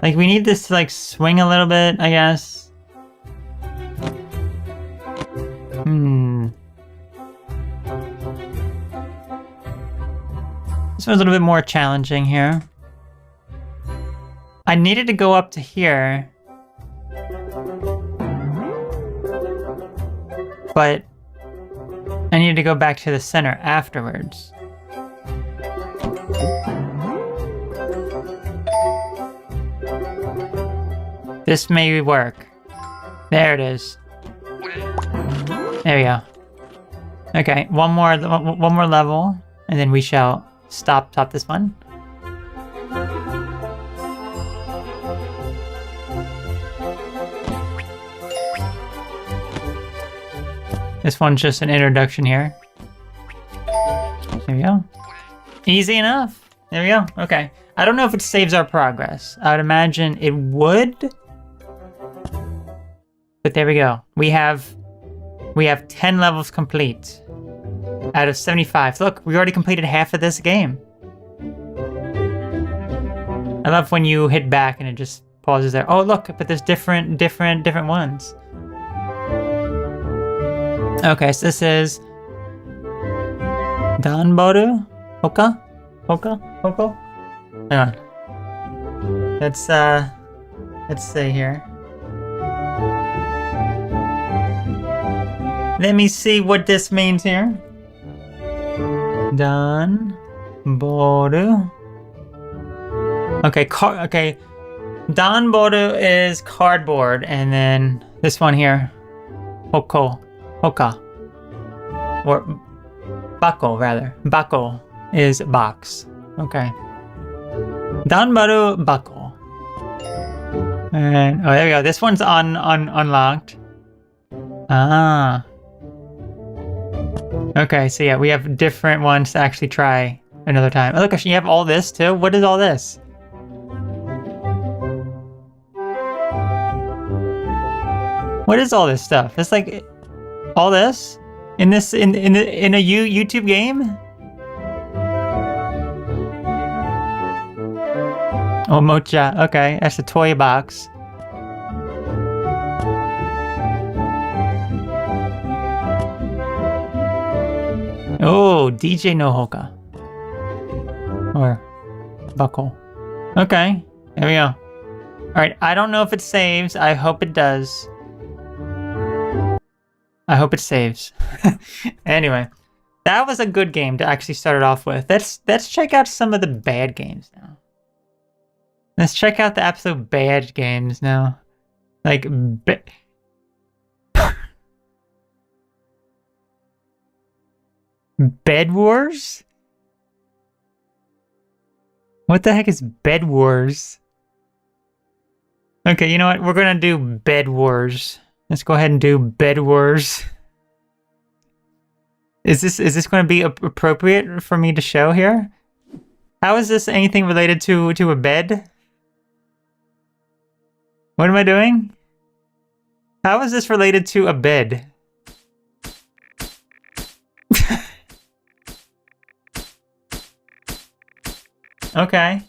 [SPEAKER 1] Like, we need this to, like, swing a little bit, I guess. This one's a little bit more challenging here. I needed to go up to here. But I need to go back to the center afterwards. This may work. There it is. There we go. Okay, one more level, and then we shall stop this one. This one's just an introduction here. There we go. Easy enough. There we go. Okay. I don't know if it saves our progress. I would imagine it would. But there we go. We have 10 levels complete out of 75. Look, we already completed half of this game. I love when you hit back and it just pauses there. Oh, look, but there's different ones. Okay, so this is Danboru Hoka? Hoko? Hang on. Let's see here. Let me see what this means here. Danboru. Okay, okay. Danboru is cardboard, and then this one here, Hoka, or Bako rather. Bako is box. Okay. Danboru Bako. And oh, there we go. This one's unlocked. Ah. Okay, so yeah, we have different ones to actually try another time. Oh, look, you have all this too? What is all this? What is all this stuff? It's like all this in a YouTube game? Oh, mocha. Okay, that's a toy box. Oh, DJ no Hoka. Or Bako. Okay, there we go. Alright, I don't know if it saves. I hope it does. I hope it saves. Anyway, that was a good game to actually start it off with. Let's check out some of the bad games now. Let's check out the absolute bad games now. Like, Bed Wars? What the heck is Bed Wars? Okay, you know what? We're gonna do Bed Wars. Let's go ahead and do Bed Wars. Is this going to be appropriate for me to show here? How is this anything related to a bed? What am I doing? How is this related to a bed? Okay.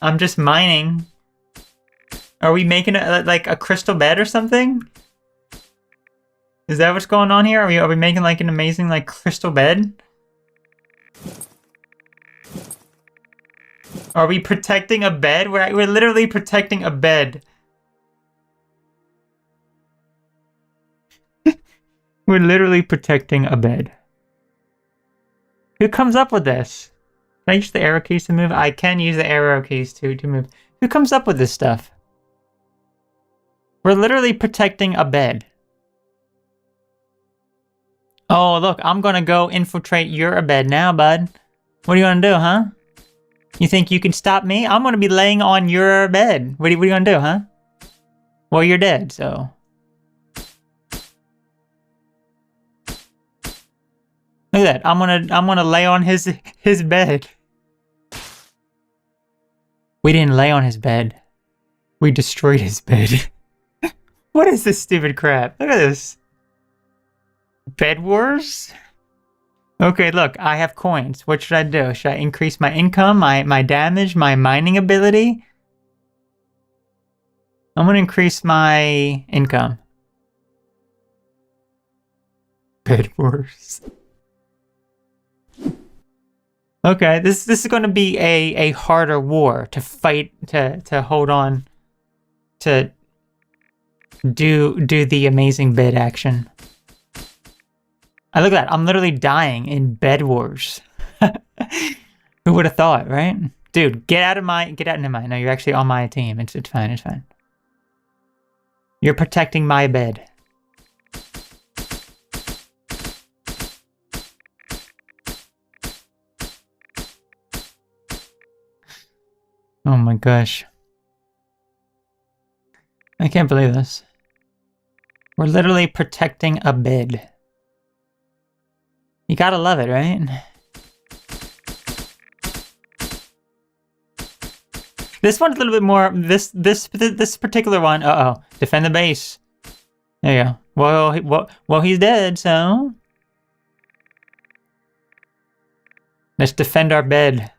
[SPEAKER 1] I'm just mining. Are we making like a crystal bed or something? Is that what's going on here? Are we making like an amazing like crystal bed? Are we protecting a bed? We're literally protecting a bed. We're literally protecting a bed. Who comes up with this? Can I use the arrow keys to move? I can use the arrow keys to move. Who comes up with this stuff? We're literally protecting a bed. Oh, look, I'm gonna go infiltrate your bed now, bud. What are you gonna do, huh? You think you can stop me? I'm gonna be laying on your bed. What are you gonna do, huh? Well, you're dead, so. Look at that. I'm gonna lay on his bed. We didn't lay on his bed. We destroyed his bed. What is this stupid crap? Look at this. Bed wars? Okay, look, I have coins. What should I do? Should I increase my income, my damage, my mining ability? I'm gonna increase my income. Bed wars. Okay, this is going to be a harder war to fight, to hold on, to do the amazing bed action. I look at that. I'm literally dying in bed wars. Who would have thought, right? Dude, get out of my. No, you're actually on my team. It's fine. It's fine. You're protecting my bed. Oh my gosh. I can't believe this. We're literally protecting a bed. You gotta love it, right? This one's a little bit more. This particular one. Uh-oh. Defend the base. There you go. Well, he's dead, so let's defend our bed.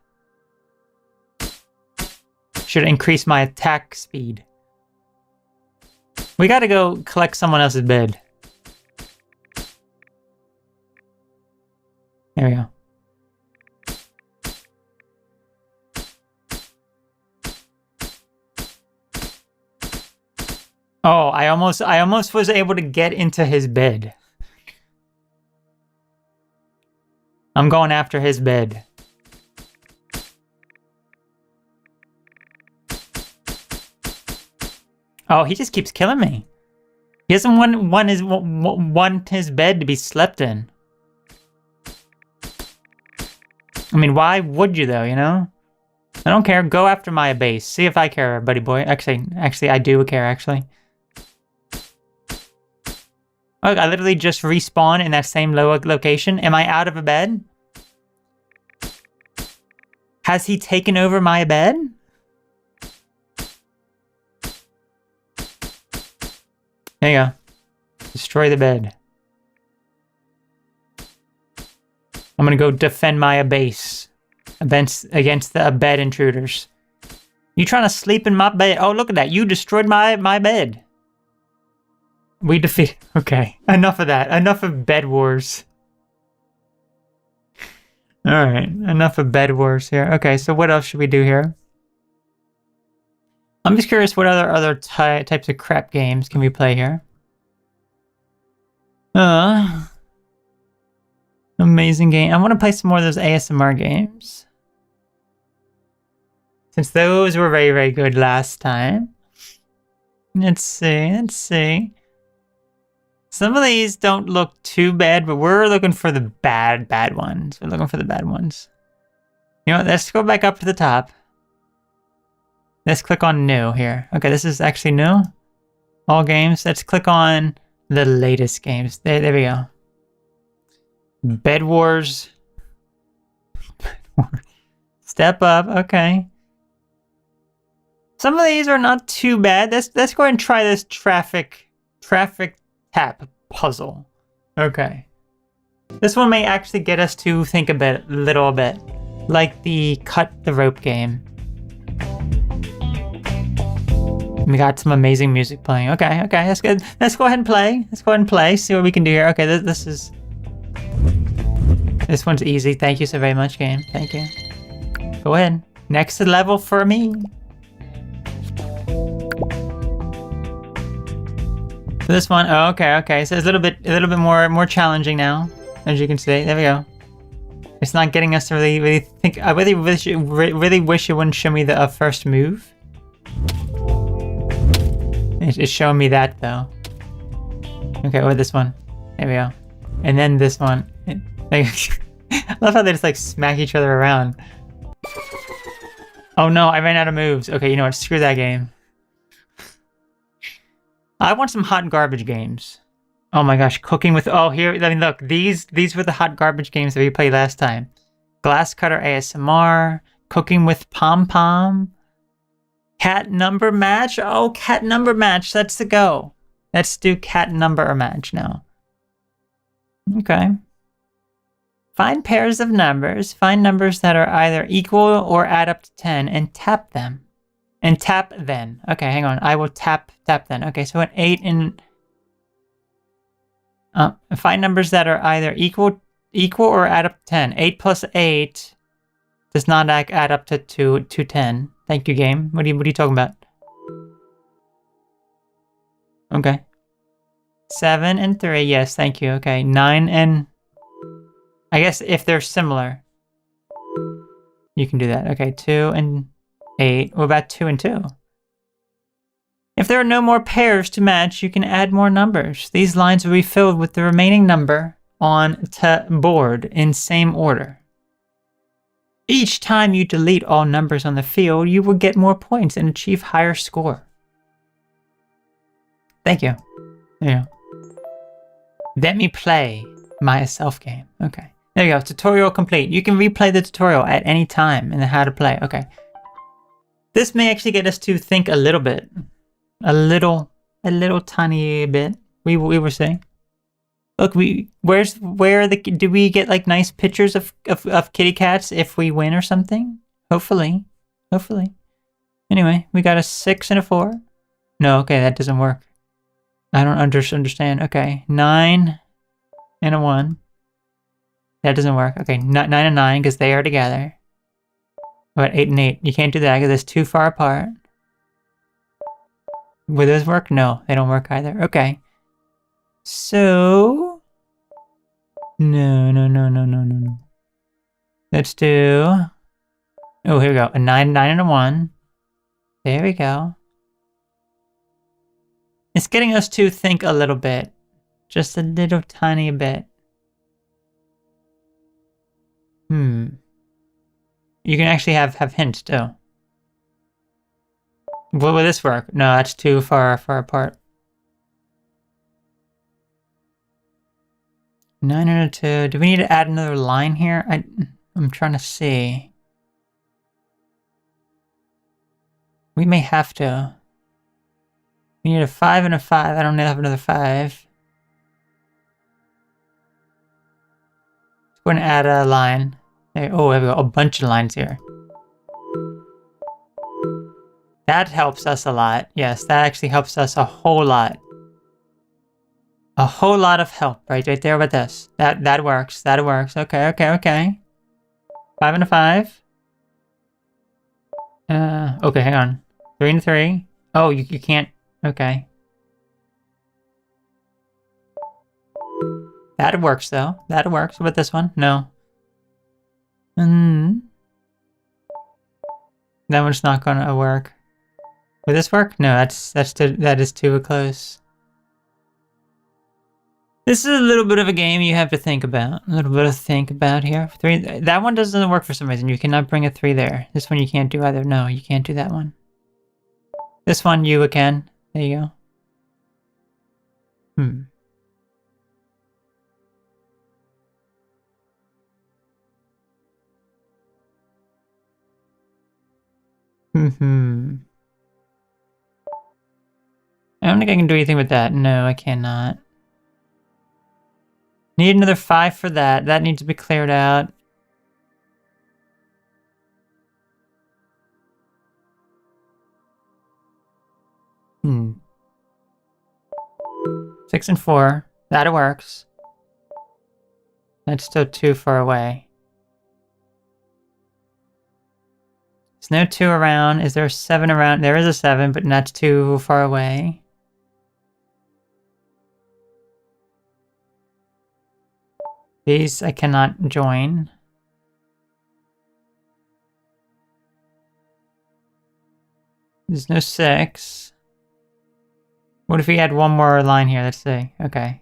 [SPEAKER 1] Should increase my attack speed. We gotta go collect someone else's bed. There we go. Oh, I almost was able to get into his bed. I'm going after his bed. Oh, he just keeps killing me. He doesn't want his bed to be slept in. I mean, why would you though, you know? I don't care. Go after my base. See if I care, buddy boy. Actually, I do care, actually. Look, I literally just respawned in that same location. Am I out of a bed? Has he taken over my bed? There you go. Destroy the bed. I'm gonna go defend my base against the bed intruders. You trying to sleep in my bed? Oh, look at that. You destroyed my bed. We defeat. Okay, enough of that. Enough of bed wars. All right, enough of bed wars here. Okay, so what else should we do here? I'm just curious, what other types of crap games can we play here? Amazing game. I want to play some more of those ASMR games, since those were very, very good last time. Let's see. Some of these don't look too bad, but we're looking for the bad ones. We're looking for the bad ones. You know what? Let's go back up to the top. Let's click on new here. Okay, this is actually new. All games. Let's click on the latest games. There we go. Bed Wars. Step up. Okay. Some of these are not too bad. Let's go ahead and try this traffic tap puzzle. Okay. This one may actually get us to think a little bit. Like the cut the rope game. We got some amazing music playing. Okay, that's good. Let's go ahead and play. See what we can do here. Okay, this one's easy. Thank you so very much, game. Thank you. Go ahead. Next level for me. So this one, oh, okay. So it's a little bit more challenging now, as you can see. There we go. It's not getting us to really think. I really wish it wouldn't show me the first move. It's showing me that though. Okay, with this one. There we go. And then this one. I love how they just like smack each other around. Oh no, I ran out of moves. Okay, you know what? Screw that game. I want some hot garbage games. Oh my gosh, cooking with... Oh, here, I mean, look, these were the hot garbage games that we played last time. Glass Cutter ASMR, Cooking with Pom Pom, Cat Number Match. Oh, Cat Number Match, that's the go. Let's do Cat Number Match now. Okay. Find pairs of numbers. Find numbers that are either equal or add up to 10 and tap them. And tap then. Okay, hang on. I will tap then. Okay, so an 8 and... find numbers that are either equal or add up to 10. 8 plus 8 does not add up to 10. Thank you, game. What are you talking about? Okay. 7 and 3. Yes, thank you. Okay, 9 and... I guess if they're similar, you can do that. Okay, 2 and 8. What about 2 and 2? If there are no more pairs to match, you can add more numbers. These lines will be filled with the remaining number on the board in same order. Each time you delete all numbers on the field, you will get more points and achieve higher score. Thank you. There you go. Let me play myself game. Okay. There you go. Tutorial complete. You can replay the tutorial at any time in the how to play. Okay. This may actually get us to think a little bit. A little tiny bit. We were saying. Look, do we get like nice pictures of kitty cats if we win or something? Hopefully. Anyway, we got a 6 and a 4. No, okay, that doesn't work. I don't understand. Okay, 9 and a 1. That doesn't work. Okay, 9 and 9 because they are together. What, 8 and 8? You can't do that because it's too far apart. Will those work? No, they don't work either. Okay. So... No. Let's do... Oh, here we go. A 9 and a 1. There we go. It's getting us to think a little bit. Just a little tiny bit. You can actually have hints too. Will this work? No, that's too far apart. 9 and a 2. Do we need to add another line here? I'm trying to see. We may have to. We need a 5 and a 5. I don't have another 5. Let's go and add a line. There, oh, there we go. A bunch of lines here. That helps us a lot. Yes, that actually helps us a whole lot. A whole lot of help right there with this. That works. That works. Okay. 5 and a 5. Okay, hang on. 3 and a 3. Oh, you can't. Okay. That works though. That works. What about this one? No. That one's not gonna work. Will this work? No, that is too close. This is a little bit of a game you have to think about. A little bit of think about here. 3. That one doesn't work for some reason. You cannot bring a 3 there. This one you can't do either. No, you can't do that one. This one you can. There you go. I don't think I can do anything with that. No, I cannot. Need another 5 for that. That needs to be cleared out. Hmm. 6 and 4. That works. That's still too far away. There's no 2 around. Is there a 7 around? There is a 7, but that's too far away. These I cannot join. There's no 6. What if we had one more line here? Let's see. Okay.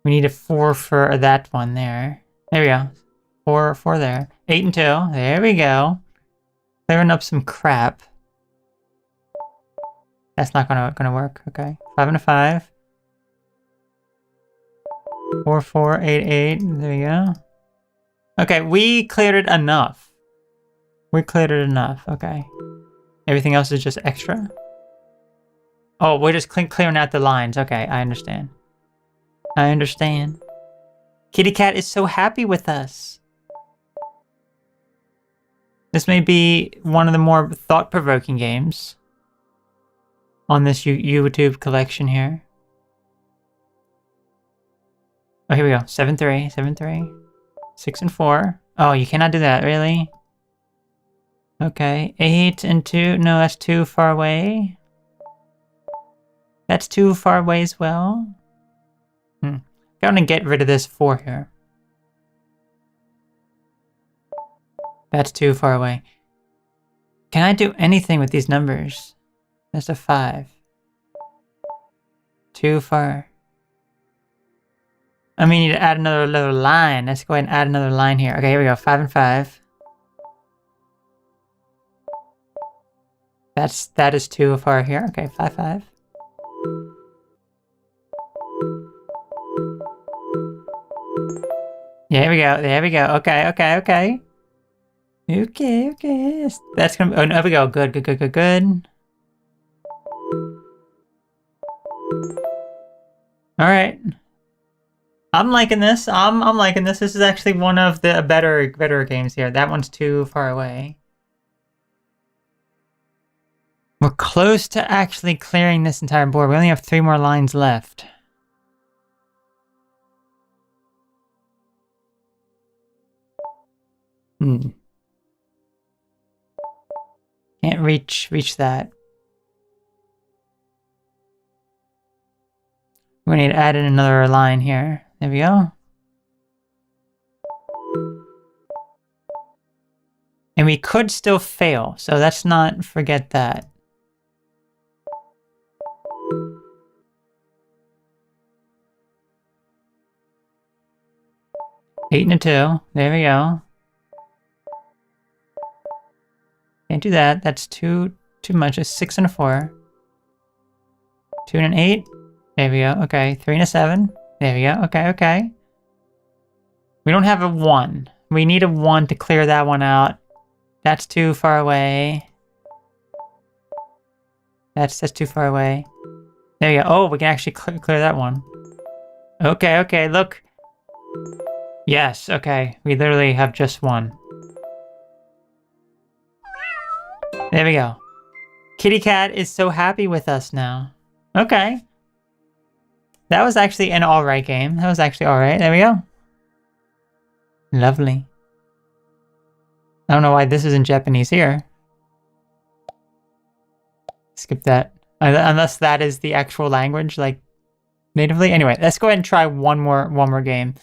[SPEAKER 1] We need a 4 for that one there. There we go. 4 there. 8 and 2. There we go. Clearing up some crap. That's not gonna work. Okay. 5 and a 5. 4, 4, 8, 8. There we go. Okay, we cleared it enough. We cleared it enough. Okay. Everything else is just extra. Oh, we're just clearing out the lines. Okay, I understand. I understand. Kitty Cat is so happy with us. This may be one of the more thought-provoking games on this YouTube collection here. Oh, here we go. 7-3, 7-3. 6 and 4. Oh, you cannot do that, really? Okay. 8 and 2. No, that's too far away. That's too far away as well. Gotta get rid of this 4 here. That's too far away. Can I do anything with these numbers? That's a 5. Too far. I mean, you need to add another little line. Let's go ahead and add another line here. Okay, here we go. 5 and 5. That is too far here. Okay, 5, 5. Yeah, here we go. There we go. Okay, okay, okay. Okay, okay. That's gonna. Oh, there we go. Good, good, good, good, good. All right. I'm liking this. I'm liking this. This is actually one of the better games here. That one's too far away. We're close to actually clearing this entire board. We only have 3 more lines left. Can't reach that. We need to add in another line here. There we go. And we could still fail, so let's not forget that. Eight and a 2. There we go. Can't do that. That's too much. It's 6 and a 4. 2 and an 8. There we go. Okay. 3 and a 7. There we go. Okay, okay. We don't have a 1. We need a 1 to clear that one out. That's too far away. That's too far away. There we go. Oh, we can actually clear that one. Okay, okay, look. Yes, okay. We literally have just 1. There we go. Kitty Cat is so happy with us now. Okay. That was actually an alright game. That was actually alright. There we go. Lovely. I don't know why this is in Japanese here. Skip that. Unless that is the actual language, like, natively. Anyway, let's go ahead and try one more game.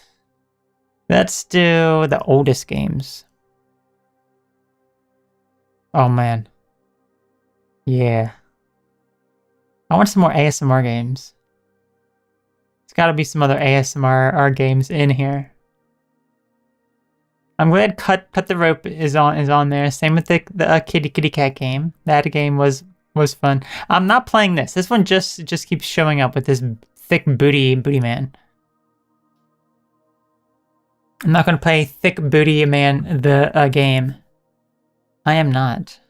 [SPEAKER 1] Let's do the oldest games. Oh, man. Yeah. I want some more ASMR games. There's gotta be some other ASMR games in here. I'm glad Cut the Rope is on there. Same with the Kitty Cat game. That game was fun. I'm not playing this. This one just keeps showing up with this thick booty man. I'm not gonna play Thick Booty Man the game. I am not.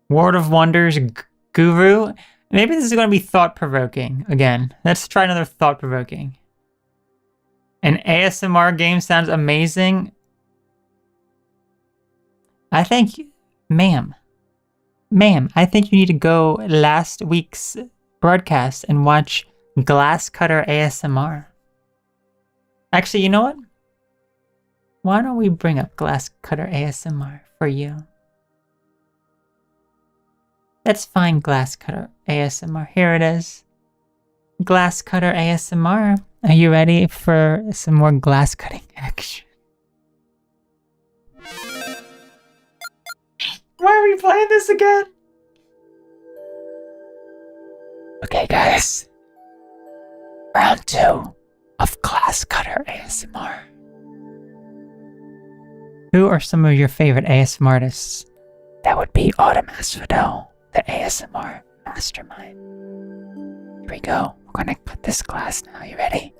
[SPEAKER 1] World of Wonders Guru. Maybe this is going to be thought-provoking again. Let's try another thought-provoking. An ASMR game sounds amazing. I think, ma'am, I think you need to go last week's broadcast and watch Glass Cutter ASMR. Actually, you know what? Why don't we bring up Glass Cutter ASMR for you? Let's find Glass Cutter ASMR. Here it is. Glass Cutter ASMR. Are you ready for some more glass cutting action? Why are we playing this again? Okay, guys. Round 2 of Glass Cutter ASMR. Who are some of your favorite ASMR artists? That would be Autumn Asphodel, the ASMR mastermind. Here we go. We're gonna cut this glass now. You ready?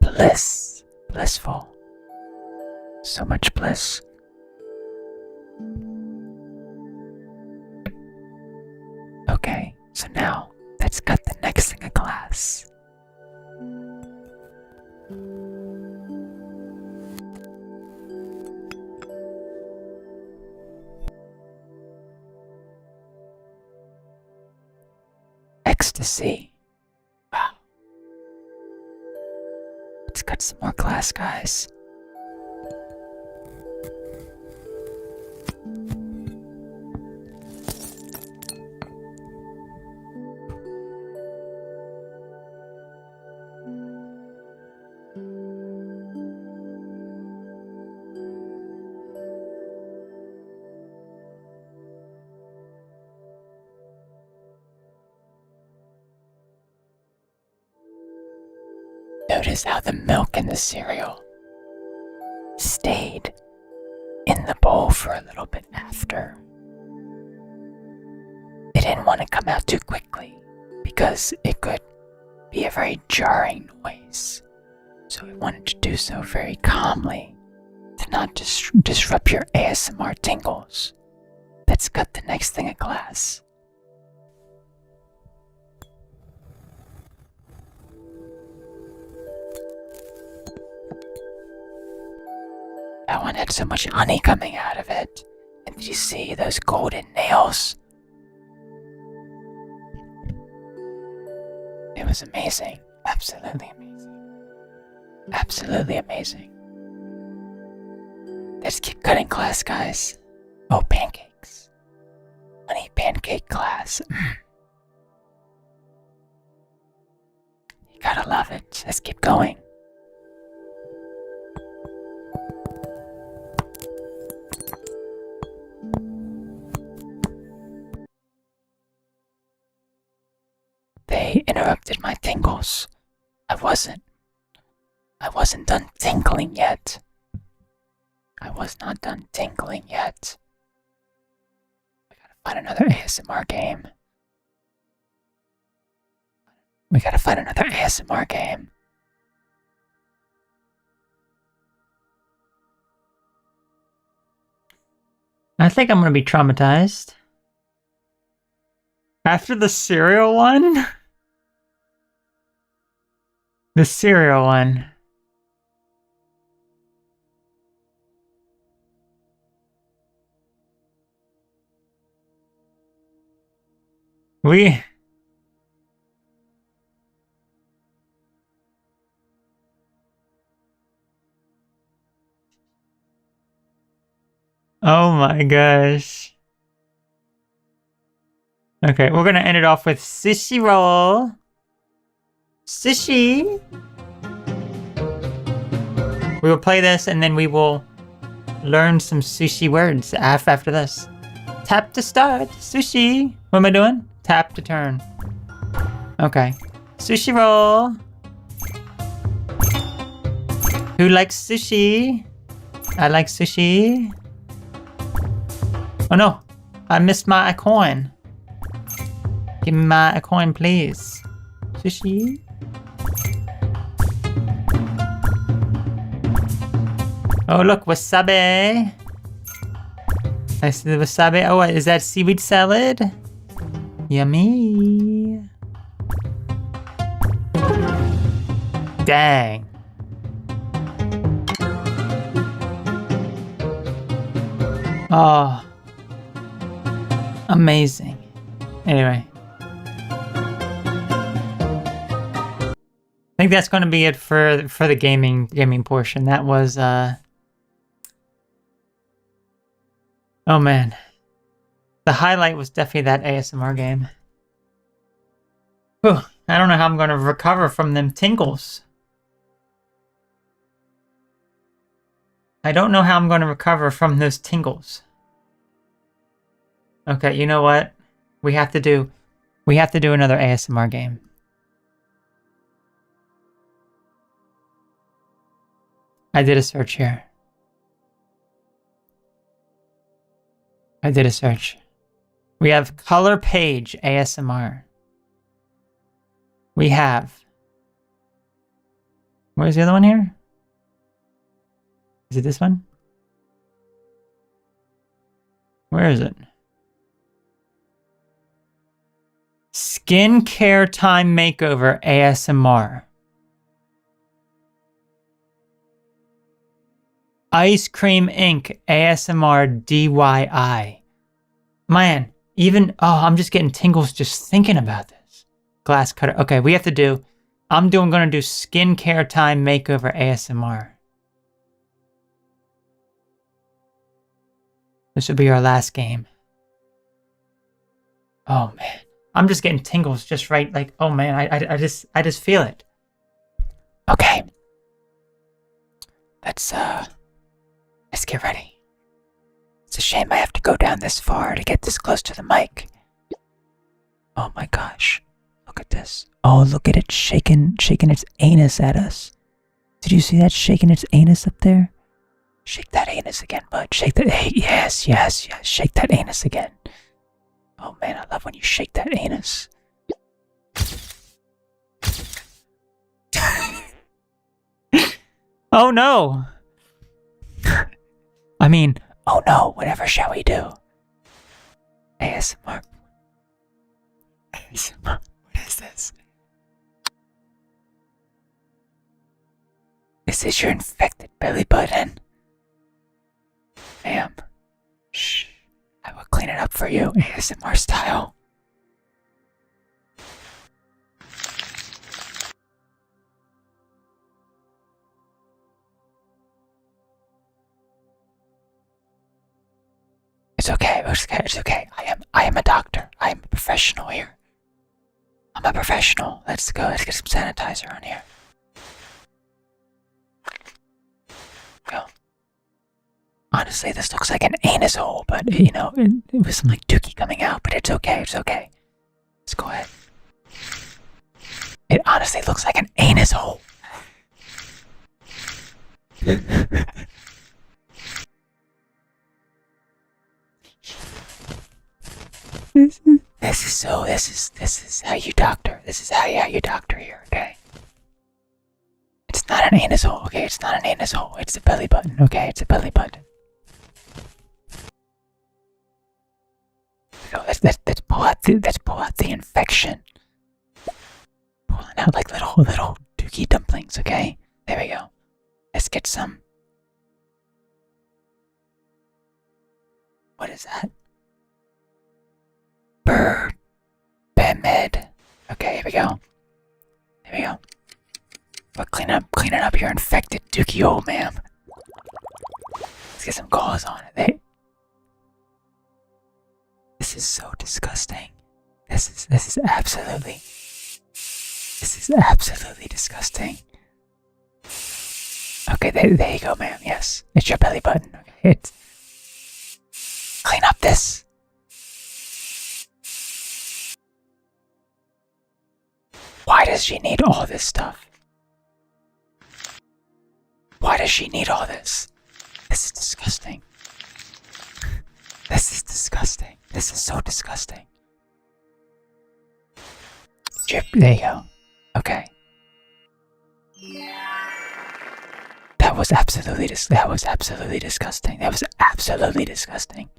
[SPEAKER 1] Bliss. Blissful. So much bliss. Okay, so now let's cut the next thing of glass. Ecstasy. Wow. Let's cut some more glass, guys. Notice how the milk in the cereal stayed in the bowl for a little bit after. It didn't want to come out too quickly because it could be a very jarring noise. So it wanted to do so very calmly to not disrupt your ASMR tingles. Let's cut the next thing of glass. That one had so much honey coming out of it. And did you see those golden nails? It was amazing. Absolutely amazing. Absolutely amazing. Let's keep cutting glass, guys. Oh, pancakes. Honey pancake glass. You gotta love it. Let's keep going. They interrupted my tingles. I wasn't done tingling yet. I was not done tingling yet. We gotta find another ASMR game. We gotta find another ASMR game. I think I'm gonna be traumatized. After the cereal one? The cereal one. Oh my gosh. Okay, we're gonna end it off with Sushi Roll. Sushi. We will play this and then we will learn some sushi words after this. Tap to start. Sushi. What am I doing? Tap to turn. Okay. Sushi Roll. Who likes sushi? I like sushi. Oh no. I missed my coin. Give me my coin, please. Sushi. Oh, look, wasabi. I see the wasabi. Oh, what, is that seaweed salad? Yummy. Dang. Oh. Amazing. Anyway. I think that's going to be it for the gaming portion. That was oh man. The highlight was definitely that ASMR game. Whew, I don't know how I'm going to recover from them tingles. I don't know how I'm going to recover from those tingles. Okay, you know what? We have to do another ASMR game. I did a search here. I did a search. We have Color Page ASMR. We have... Where's the other one here? Is it this one? Where is it? Skincare Time Makeover ASMR. Ice Cream Ink ASMR DIY. Man, even... Oh, I'm just getting tingles just thinking about this. Glass cutter. Okay, we have to do... I'm gonna do Skincare Time Makeover ASMR. This will be our last game. Oh man. I'm just getting tingles just right, like, oh man, I just feel it. Okay. Let's get ready. It's a shame I have to go down this far to get this close to the mic. Oh my gosh. Look at this. Oh, look at it shaking its anus at us. Did you see that shaking its anus up there? Shake that anus again, bud. Shake that. Hey, yes. Shake that anus again. Oh man, I love when you shake that anus. Oh no. I mean, oh no, whatever shall we do? ASMR. ASMR. What is this? This is your infected belly button. Ma'am. Shh. I will clean it up for you, ASMR style. It's okay. It's okay. I am a doctor. I am a professional here. I'm a professional. Let's go. Let's get some sanitizer on here. Go. Honestly, this looks like an anus hole, but you know, it was some like dookie coming out, but it's okay. It's okay. Let's go ahead. It honestly looks like an anus hole. This is how you doctor. This is how you doctor here, okay? It's not an anus hole, okay? It's not an anus hole. It's a belly button, okay? It's a belly button. So let's pull out the infection. Pulling out like little dookie dumplings, okay? There we go. Let's get some. What is that? Med. Okay, here we go. Here we go. But cleaning up your infected dookie hole, ma'am. Let's get some gauze on it. This is so disgusting. This is absolutely disgusting. Okay, there you go, ma'am. Yes, it's your belly button. Okay, clean up this. Why does she need all this stuff? Why does she need all this? This is disgusting. This is disgusting. This is so disgusting. There you go. Okay. That
[SPEAKER 2] was absolutely disgusting. That was absolutely disgusting.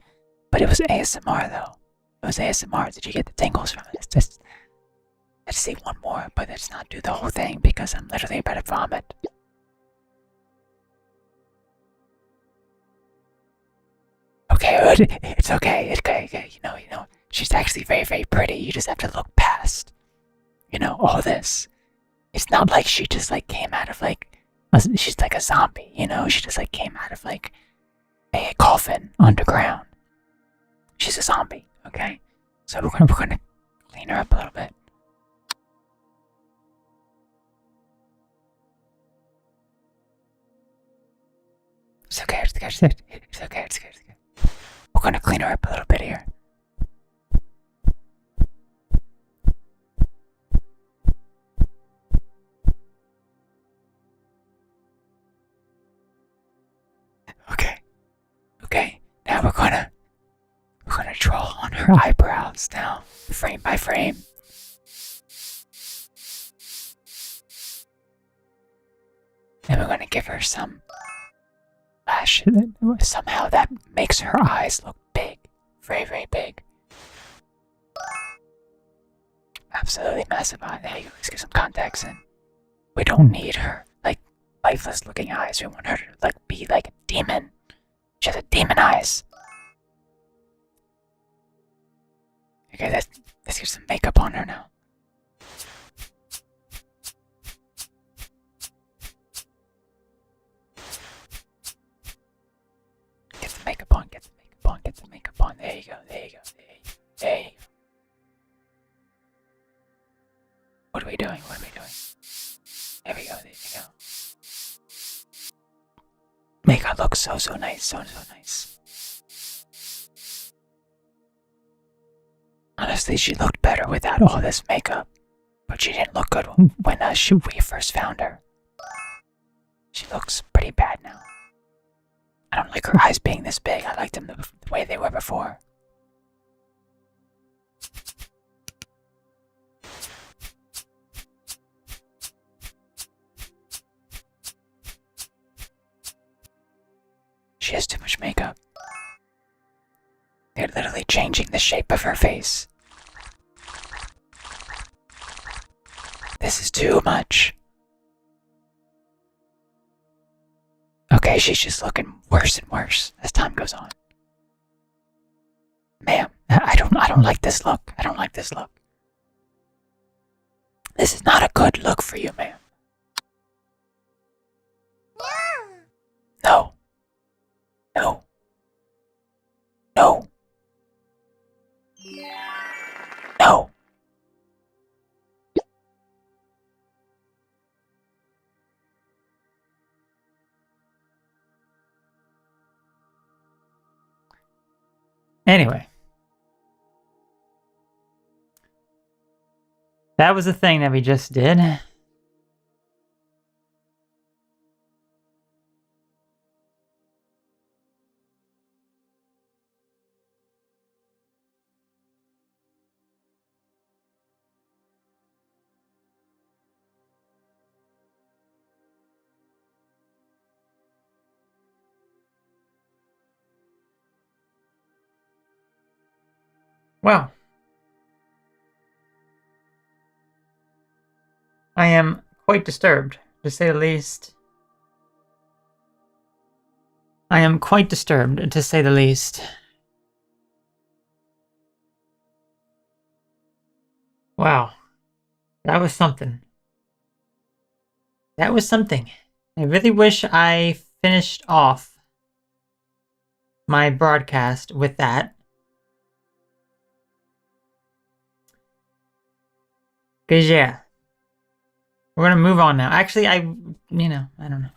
[SPEAKER 2] But it was ASMR though. It was ASMR. Did you get the tingles from it? Let's see one more, but let's not do the whole thing because I'm literally about to vomit. Okay, it's okay. It's okay. You know. She's actually very, very pretty. You just have to look past, all this. It's not like she just like came out of she's like a zombie, She just like came out of like a coffin underground. She's a zombie, okay? So we're gonna clean her up a little bit. It's okay. We're gonna clean her up a little bit here. Okay. Now we're gonna draw on her eyebrows now, frame by frame. And we're gonna give her some lashes. Somehow that makes her eyes look big. Very, very big. Absolutely massive eye. There you go. Let's get some contacts in. We don't need her, lifeless looking eyes. We want her to, be like a demon. She has a demon eyes. Okay, let's get some makeup on her now. Get the makeup on. There you go. What are we doing? There we go. Make her look so nice, so nice. Honestly, she looked better without all this makeup, but she didn't look good when we first found her. She looks pretty bad now. I don't like her eyes being this big. I liked them the way they were before. She has too much makeup. They're literally changing the shape of her face. This is too much. Okay, she's just looking worse and worse as time goes on. Ma'am, I don't like this look. This is not a good look for you, ma'am. No.
[SPEAKER 1] Anyway. That was the thing that we just did. Well, I am quite disturbed, to say the least. Wow, that was something. I really wish I finished off my broadcast with that. Because, yeah. We're going to move on now. Actually, I don't know.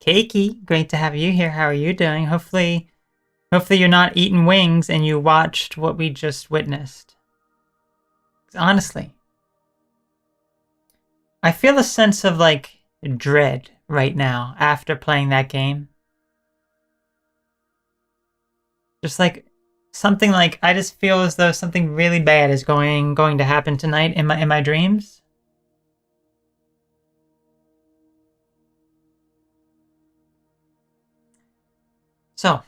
[SPEAKER 1] Keiki, great to have you here. How are you doing? Hopefully you're not eating wings and you watched what we just witnessed. Honestly, I feel a sense of, dread right now after playing that game. Just something I just feel as though something really bad is going to happen tonight in my dreams. So,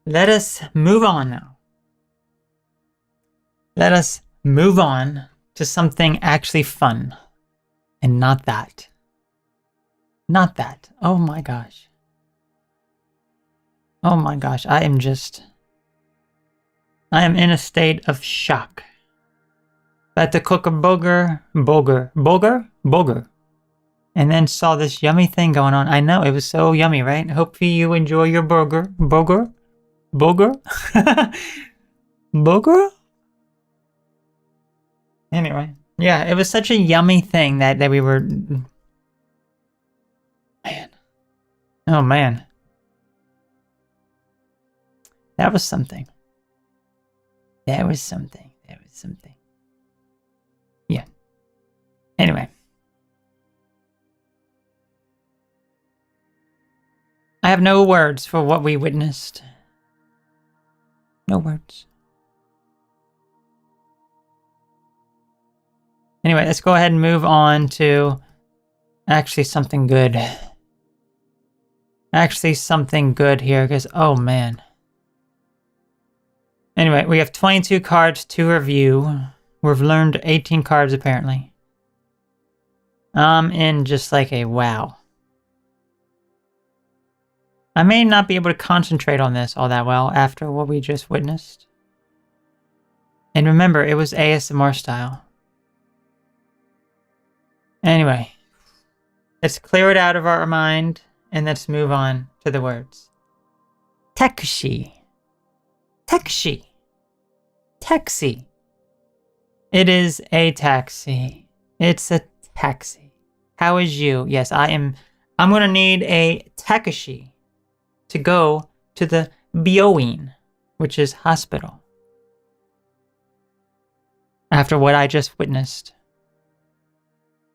[SPEAKER 1] let us move on now. Let us move on to something actually fun. And not that. Not that. Oh my gosh. Oh my gosh. I am in a state of shock. I had to cook a boger. And then saw this yummy thing going on. I know, it was so yummy, right? Hopefully you enjoy your burger. Boger? Boger? Anyway. Yeah, it was such a yummy thing that we were... Man. Oh, man. That was something. That was something. Yeah. Anyway. I have no words for what we witnessed. No words. Anyway, let's go ahead and move on to actually something good. Actually something good here, because, oh man. Anyway, we have 22 cards to review. We've learned 18 cards apparently. I'm in just like a wow. I may not be able to concentrate on this all that well after what we just witnessed. And remember, it was ASMR style. Anyway, let's clear it out of our mind and let's move on to the words. Taxi. Taxi. Taxi. It is a taxi. It's a taxi. How is you? Yes, I'm gonna need a taxi to go to the byoin, which is hospital. After what I just witnessed.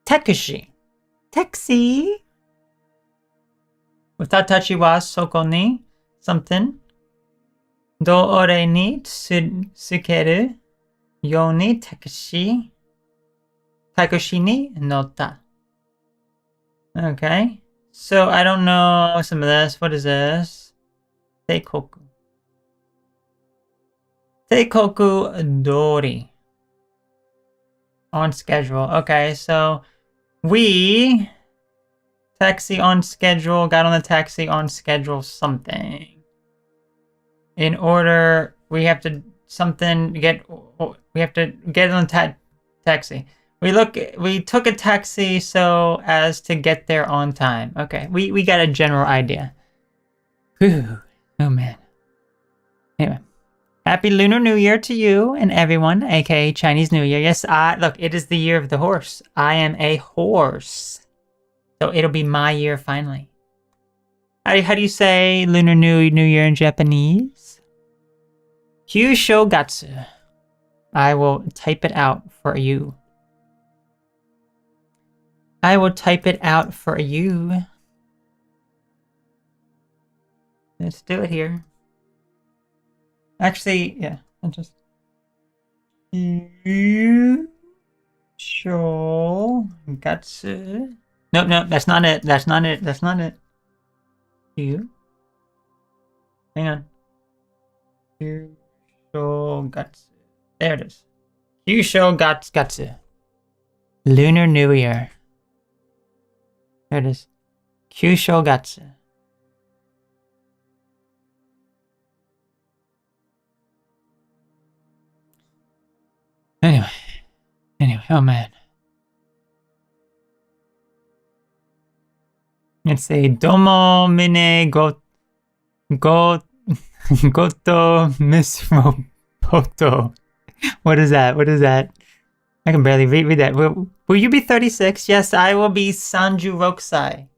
[SPEAKER 1] Taxi. Taxi. Watashi wa soko ni something. Do ore ni tsukeru you ni taxi ni notta. Okay. So I don't know some of this. What is this? Teikoku. Teikoku dori. On schedule. Okay, so we taxi on schedule, got on the taxi on schedule something. In order, we have to get on the taxi. We took a taxi so as to get there on time. Okay, we got a general idea. Whew. Oh man. Anyway. Happy Lunar New Year to you and everyone, aka Chinese New Year. Yes, look, it is the year of the horse. I am a horse. So it'll be my year finally. How do you say Lunar New Year in Japanese? Kyushogatsu. I will type it out for you. I will type it out for you. Let's do it here. Actually, yeah, I'll just... Kyushogatsu. No, that's not it. That's not it. You. Hang on. Kyushogatsu. There it is. Kyushogatsu. Lunar New Year. There it is. Kyushogatsu. Anyway, oh man. Let's say domo mine goto mismo poto. What is that? I can barely read that. Will you be 36? Yes, I will be Sanju Rokusai.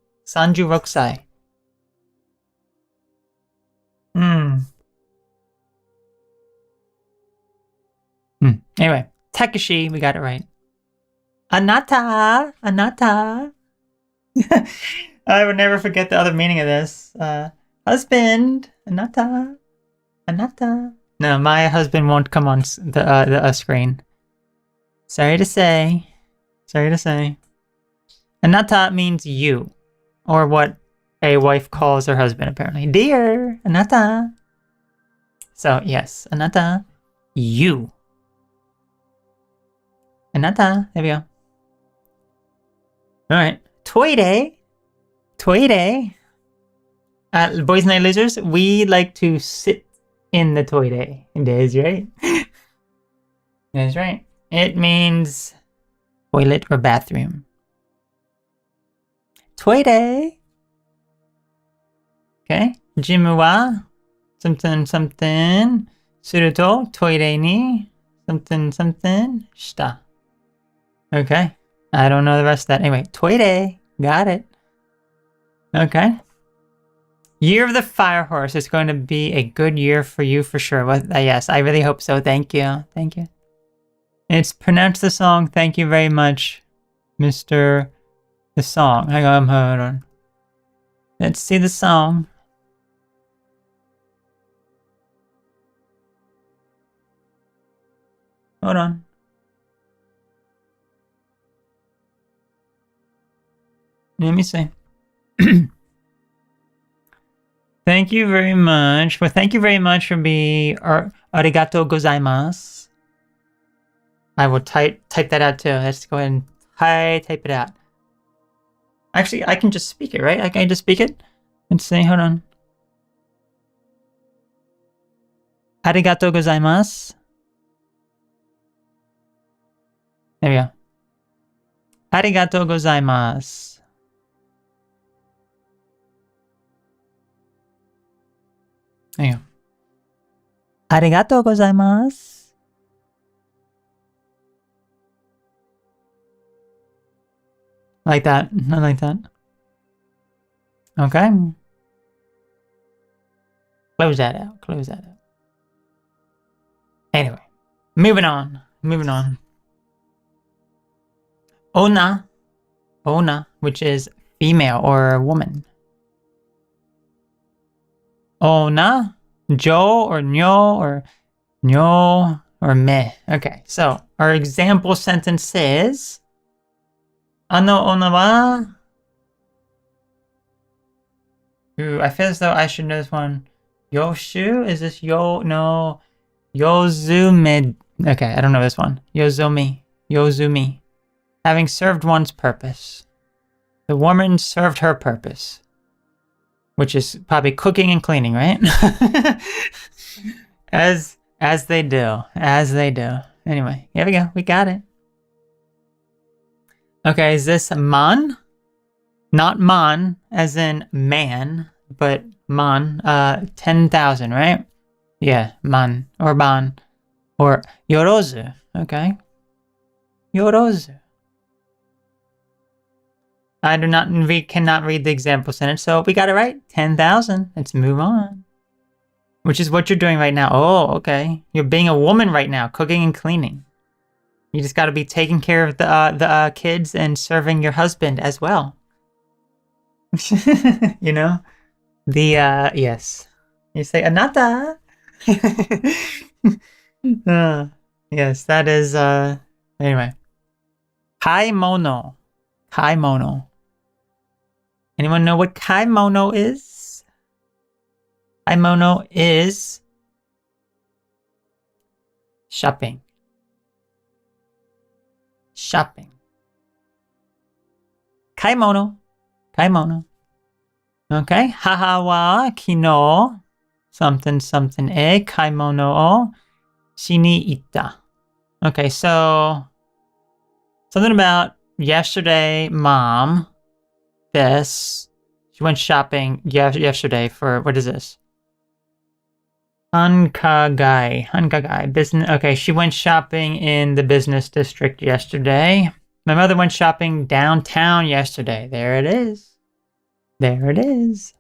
[SPEAKER 1] Anyway, Takeshi, we got it right. Anata. I would never forget the other meaning of this. Husband. Anata. No, my husband won't come on the screen. Sorry to say. Anata means you or what a wife calls her husband, apparently. Dear, anata. So, yes, anata, you. Anata, there we go. Alright, toire. Toire. Boys Night Losers, we like to sit in the toire. That's right. That's right. It means toilet or bathroom. Toire. Okay. Jimu wa something something suru to toire ni something something shita. Okay. I don't know the rest of that. Anyway, toire. Got it. Okay. Year of the Fire Horse is going to be a good year for you for sure. Well, yes, I really hope so. Thank you. Thank you. It's pronounced the song. Thank you very much, Mr. The song. Hang on, hold on. Let's see the song. Hold on. Let me see. Thank you very much. Well, thank you very much for being arigato gozaimasu. I will type that out too. Let's go ahead and type it out. Actually, I can just speak it, right? I can just speak it. Let's see. Hold on. Arigato gozaimasu. There we go. Arigato gozaimasu. There you go. Arigato gozaimasu. Like that. I like that. Okay. Close that out. Close that out. Anyway. Moving on. Moving on. Ona. Ona, which is female or woman. Ona, jo or nyo or me. Okay, so our example sentence is ano ona wa. Ooh, I feel as though I should know this one. Yoshu? Is this yo? No. Yozume. Okay, I don't know this one. Yozumi. Yozumi. Having served one's purpose. The woman served her purpose. Which is probably cooking and cleaning, right? as they do. As they do. Anyway, here we go. We got it. Okay, is this man? Not man, as in man, but man. 10,000, right? Yeah, man. Or ban. Or yorozu. Okay. Yorozu. We cannot read the example sentence, so we got it right. 10,000. Let's move on. Which is what you're doing right now. Oh, okay. You're being a woman right now, cooking and cleaning. You just got to be taking care of the kids and serving your husband as well. You know? Yes. You say, anata. Yes, that is, anyway. Kaimono. Kaimono. Anyone know what kaimono is? Kaimono is shopping. Shopping. Kaimono. Kaimono. Okay. Haha wa kino something something e kaimono o shini itta. Okay, so something about yesterday, mom. She went shopping yesterday for, what is this? Hankagai. Business. Okay, she went shopping in the business district yesterday. My mother went shopping downtown yesterday. There it is. There it is.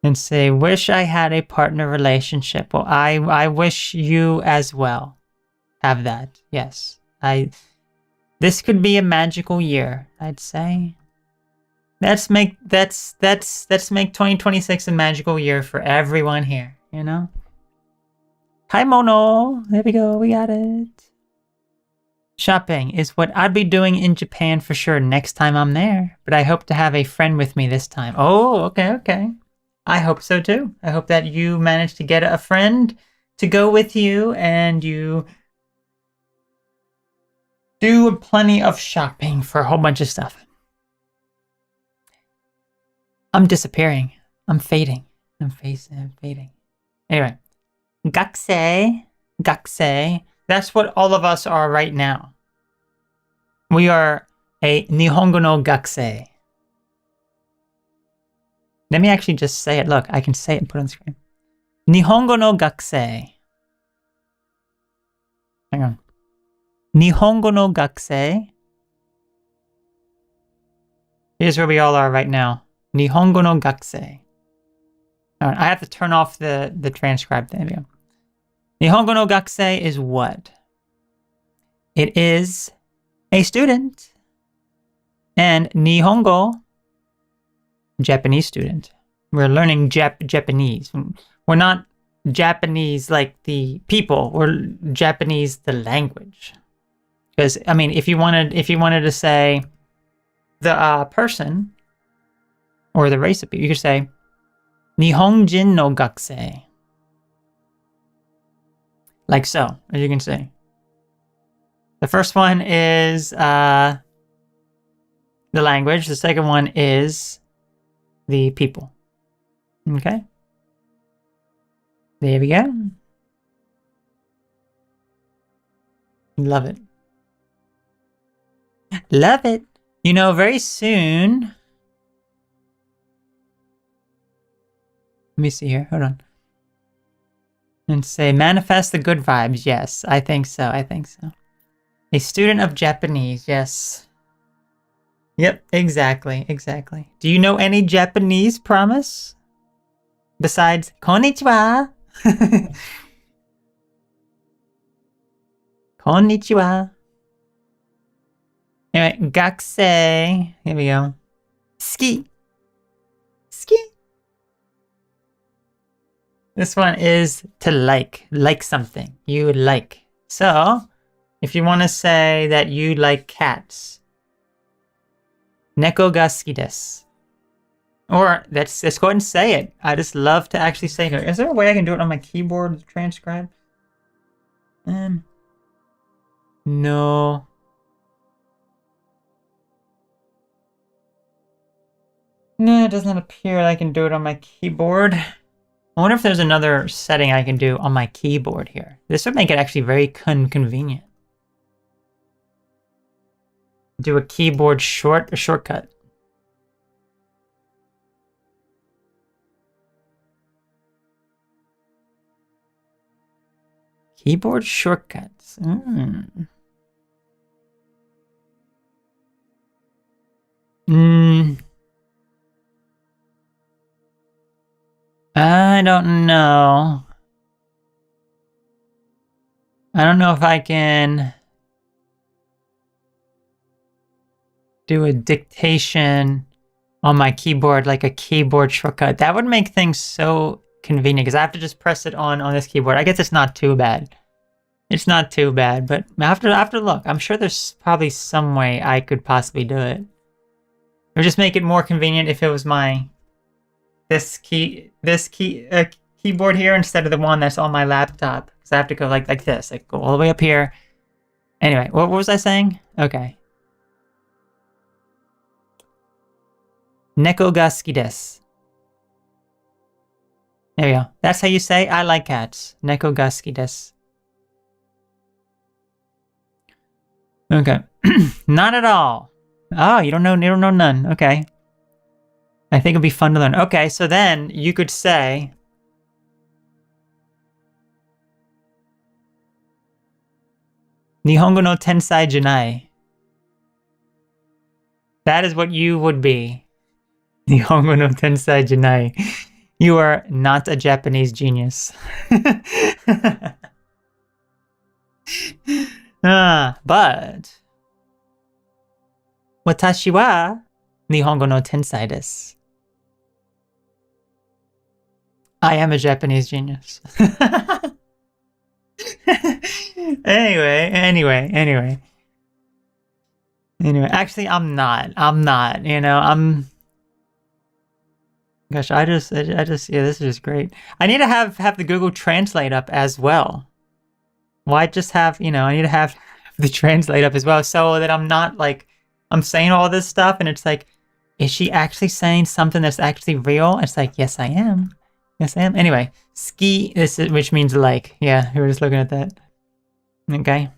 [SPEAKER 1] And say, wish I had a partner relationship. Well, I wish you as well have that. Yes. This could be a magical year, I'd say. Let's make 2026 a magical year for everyone here, you know? Kaimono. There we go. We got it. Shopping is what I'd be doing in Japan for sure next time I'm there, but I hope to have a friend with me this time. Oh, okay. I hope so too. I hope that you manage to get a friend to go with you and you do plenty of shopping for a whole bunch of stuff. I'm disappearing. I'm fading. I'm fading. Anyway, gakusei. That's what all of us are right now. We are a Nihongo no gakusei. Let me actually just say it. Look, I can say it and put it on the screen. Nihongo no gakusei. Hang on. Nihongo no gakusei. Here's where we all are right now. Nihongo no gakusei. All right, I have to turn off the transcribe thing. There we go. Nihongo no gakusei is what? It is a student. And Nihongo, Japanese student. We're learning Japanese. We're not Japanese like the people. We're Japanese the language. Because I mean, if you wanted to say the person or the race of people, you could say Nihonjin no gakusei. Like so, as you can see. The first one is the language. The second one is the people. Okay? There we go. Love it. Love it. You know, very soon... Let me see here. Hold on. And say, manifest the good vibes. Yes, I think so. A student of Japanese. Yes. Yep, exactly. Do you know any Japanese, promise? Besides, konnichiwa. Konnichiwa. Anyway, gakusei. Here we go. Ski. This one is to like something. You like. So, if you want to say that you like cats, neko ga suki desu. Or let's go ahead and say it. I just love to actually say it. Is there a way I can do it on my keyboard to transcribe? No. No, it doesn't appear I can do it on my keyboard. I wonder if there's another setting I can do on my keyboard here. This would make it actually very convenient. Do a keyboard shortcut. Keyboard shortcuts. I don't know. I don't know if I can do a dictation on my keyboard, like a keyboard shortcut. That would make things so convenient because I have to just press it on this keyboard. I guess it's not too bad. It's not too bad, but after look, I'm sure there's probably some way I could possibly do it. It would just make it more convenient if it was this keyboard here instead of the one that's on my laptop. Because I have to go like this, like go all the way up here. Anyway, what was I saying? Okay. Neko ga suki desu. There we go. That's how you say I like cats. Neko ga suki desu. Okay. Not at all. Oh, you don't know none. Okay. I think it'd be fun to learn. Okay, so then you could say Nihongo no tensai janai. That is what you would be. Nihongo no tensai janai. You are not a Japanese genius. But watashi wa Nihongo no tensai desu. I am a Japanese genius. Anyway. Anyway, actually, I'm not. Gosh, I just, yeah, this is just great. I need to have the Google Translate up as well. Why just have, I need to have the Translate up as well so that I'm not like, I'm saying all this stuff and it's like, is she actually saying something that's actually real? It's like, yes, I am. Yes, I am. Anyway, ski, which means like, yeah, we were just looking at that. Okay.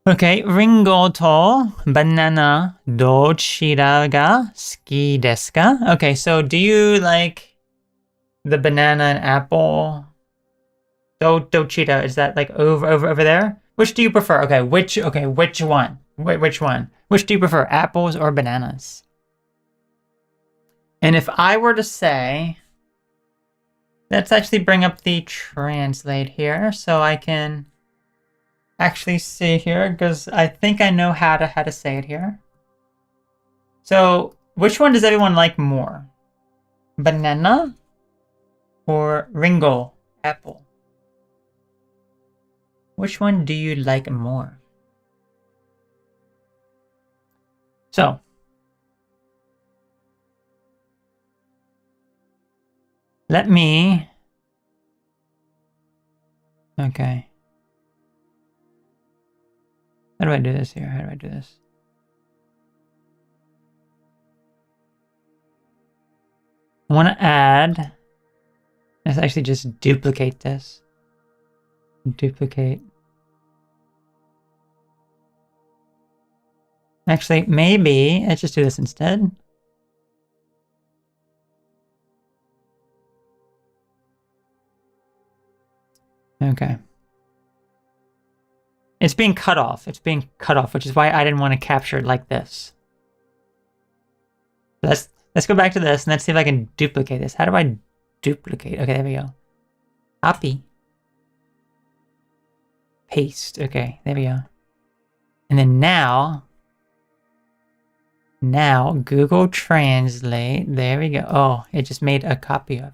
[SPEAKER 1] Okay, Ringo to banana dochira ga suki desu ka? Okay, so do you like the banana and apple? Dochira, is that like over there? Which do you prefer? Okay, which one? Which one? Which do you prefer, apples or bananas? And if I were to say, let's actually bring up the translate here so I can actually see here because I think I know how to say it here. So which one does everyone like more? Banana or Ringo apple? Which one do you like more? So let me, okay. How do I do this here? How do I do this? I want to add, let's actually just duplicate this. Duplicate. Actually, maybe, let's just do this instead. Okay. It's being cut off. It's being cut off, which is why I didn't want to capture it like this. Let's go back to this and let's see if I can duplicate this. How do I duplicate? Okay, there we go. Copy. Paste. Okay, there we go. And then now Google Translate. There we go. Oh, it just made a copy of it.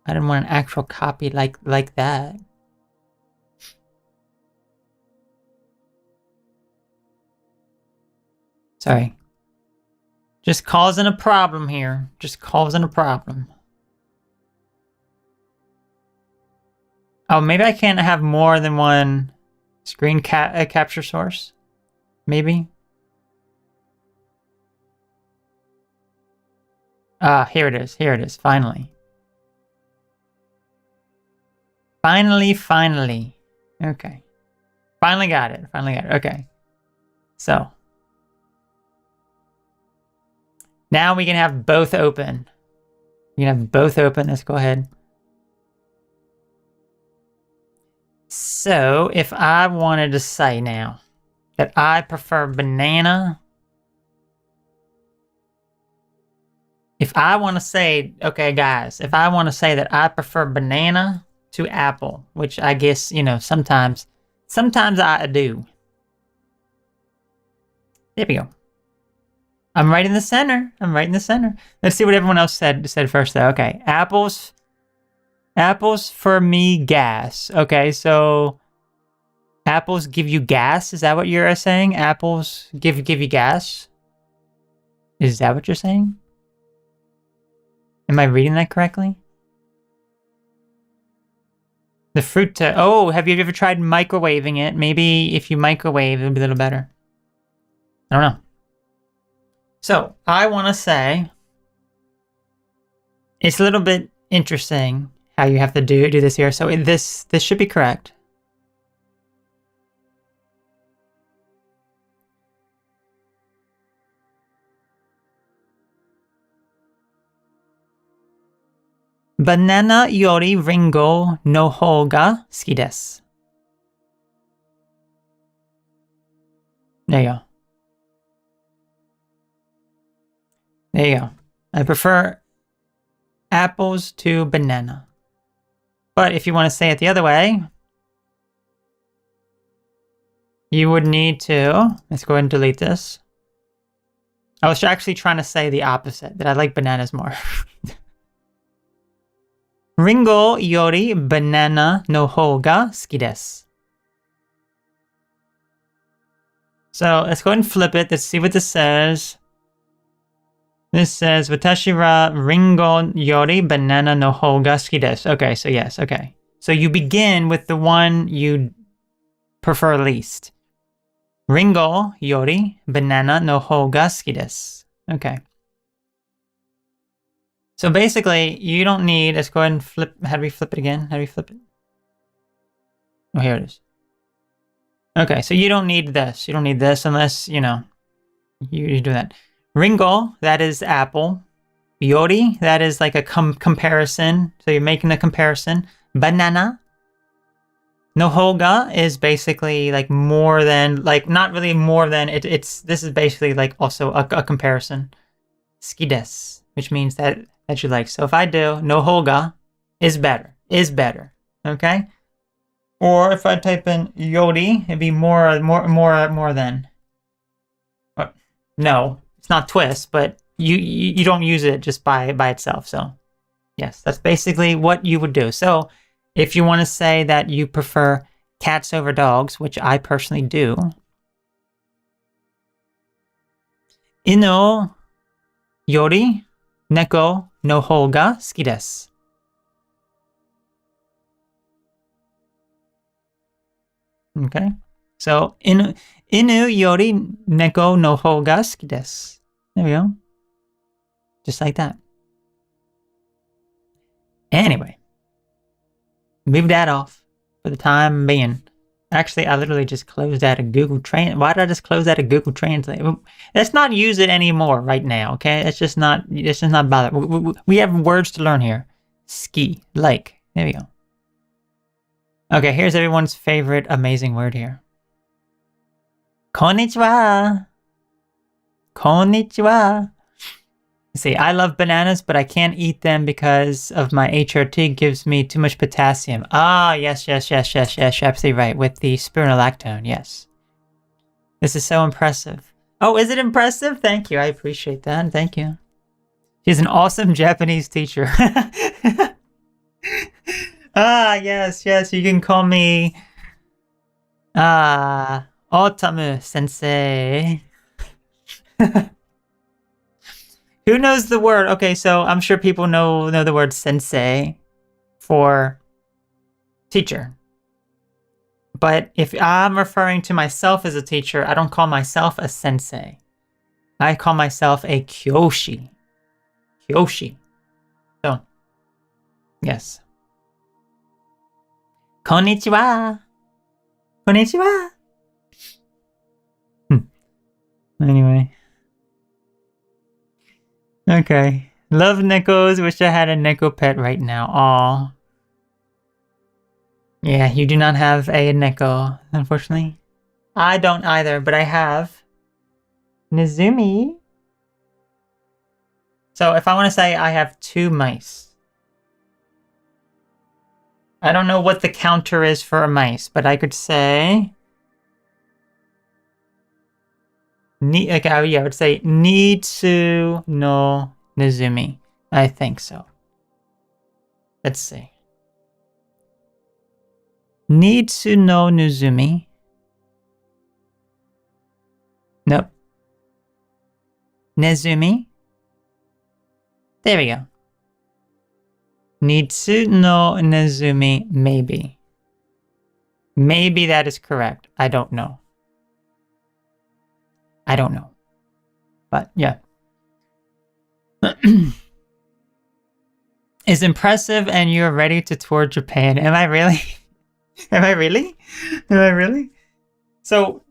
[SPEAKER 1] I didn't want an actual copy like that. Sorry. Just causing a problem here. Just causing a problem. Oh, maybe I can't have more than one screen capture source. Maybe. Ah, here it is. Here it is. Finally. Finally. Okay. Finally got it. Okay. So. Now we can have both open. We can have both open. Let's go ahead. So, if I wanted to say now that I prefer banana, if I want to say, okay, guys, if I want to say that I prefer banana to apple, which I guess, sometimes I do. There we go. I'm right in the center. Let's see what everyone else said first, though. Okay, apples for me, gas. Okay, so apples give you gas. Is that what you're saying? Apples give you gas? Is that what you're saying? Am I reading that correctly? The fruit oh, have you ever tried microwaving it? Maybe if you microwave, it'll be a little better. I don't know. So, I want to say it's a little bit interesting how you have to do this here. So this should be correct. Banana yori ringo no hou ga suki desu. There you go. There you go. I prefer apples to banana. But if you want to say it the other way, you would need to, let's go ahead and delete this. I was actually trying to say the opposite, that I like bananas more. Ringo yori banana no hou ga suki desu. So let's go ahead and flip it. Let's see what this says. This says, Watashi wa ringo yori banana no hou ga suki desu. Okay, so yes, okay. So you begin with the one you prefer least. Ringo yori banana no hou ga suki desu. Okay. So basically, you don't need, let's go ahead and flip, how do we flip it again? How do we flip it? Oh, here it is. Okay, so you don't need this. You don't need this unless, you know, you do that. Ringo, that is apple. Yori, that is like a comparison. So you're making a comparison. Banana. No hoga is basically like more than, like not really more than, this is basically like also a comparison. Suki desu, which means that you like. So if I do no hoga is better, okay? Or if I type in yori, it'd be more than. No, it's not twist, but you don't use it just by itself. So yes, that's basically what you would do. So if you want to say that you prefer cats over dogs, which I personally do, ino yori neko no hou ga suki desu. Okay, so inu yori neko no hou ga suki desu. There we go. Just like that. Anyway, move that off for the time being. Actually, I literally just closed out of Google Translate. Why did I just close out of Google Translate? Let's not use it anymore right now, okay? It's just not bother. We have words to learn here. Ski, like. There we go. Okay, here's everyone's favorite amazing word here. Konnichiwa. Konnichiwa. See, I love bananas, but I can't eat them because of my HRT gives me too much potassium. Ah, yes, you're absolutely right, with the spironolactone, yes. This is so impressive. Oh, is it impressive? Thank you, I appreciate that, thank you. She's an awesome Japanese teacher. Ah, yes, you can call me, Otamu Sensei. Who knows the word? Okay, so I'm sure people know the word sensei for teacher. But if I'm referring to myself as a teacher, I don't call myself a sensei. I call myself a kyoshi. Kyoshi. So, yes. Konnichiwa. Konnichiwa. Anyway. Okay. Love Nekos. Wish I had a Neko pet right now. Aw. Yeah, you do not have a Neko, unfortunately. I don't either, but I have Nizumi. So if I want to say I have 2 mice. I don't know what the counter is for a mice, but I could say... Okay, yeah, I would say Nitsu no Nizumi. I think so. Let's see. Nitsu no Nizumi. Nope. Nezumi. There we go. Nitsu no Nezumi, maybe. Maybe that is correct. I don't know. I don't know. But yeah. Is impressive and you're ready to tour Japan. Am I really? Am I really? Am I really? So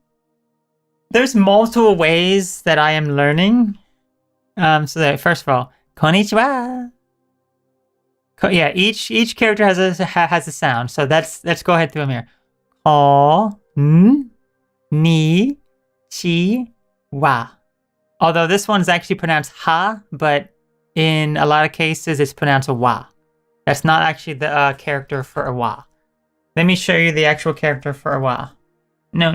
[SPEAKER 1] there's multiple ways that I am learning. So that first of all, konnichiwa. Yeah, each character has a sound. So let's go ahead through them here. Ko, ni, chi, wa. Although this one's actually pronounced ha, but in a lot of cases it's pronounced a wa. That's not actually the character for a wa. Let me show you the actual character for a wa. No.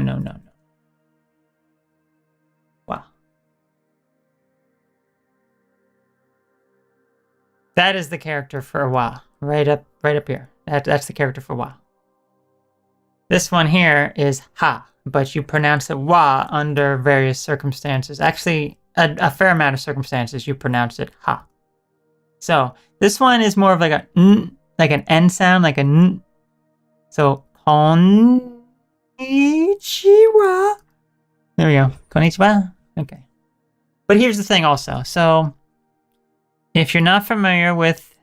[SPEAKER 1] Wa. That is the character for a wa. Right up here. That's the character for wa. This one here is ha. but you pronounce it wa under various circumstances. Actually, a fair amount of circumstances, you pronounce it ha. So this one is more of like a n, like an N sound, like a n. So konnichiwa. There we go. Konnichiwa. Okay. But here's the thing also. So if you're not familiar with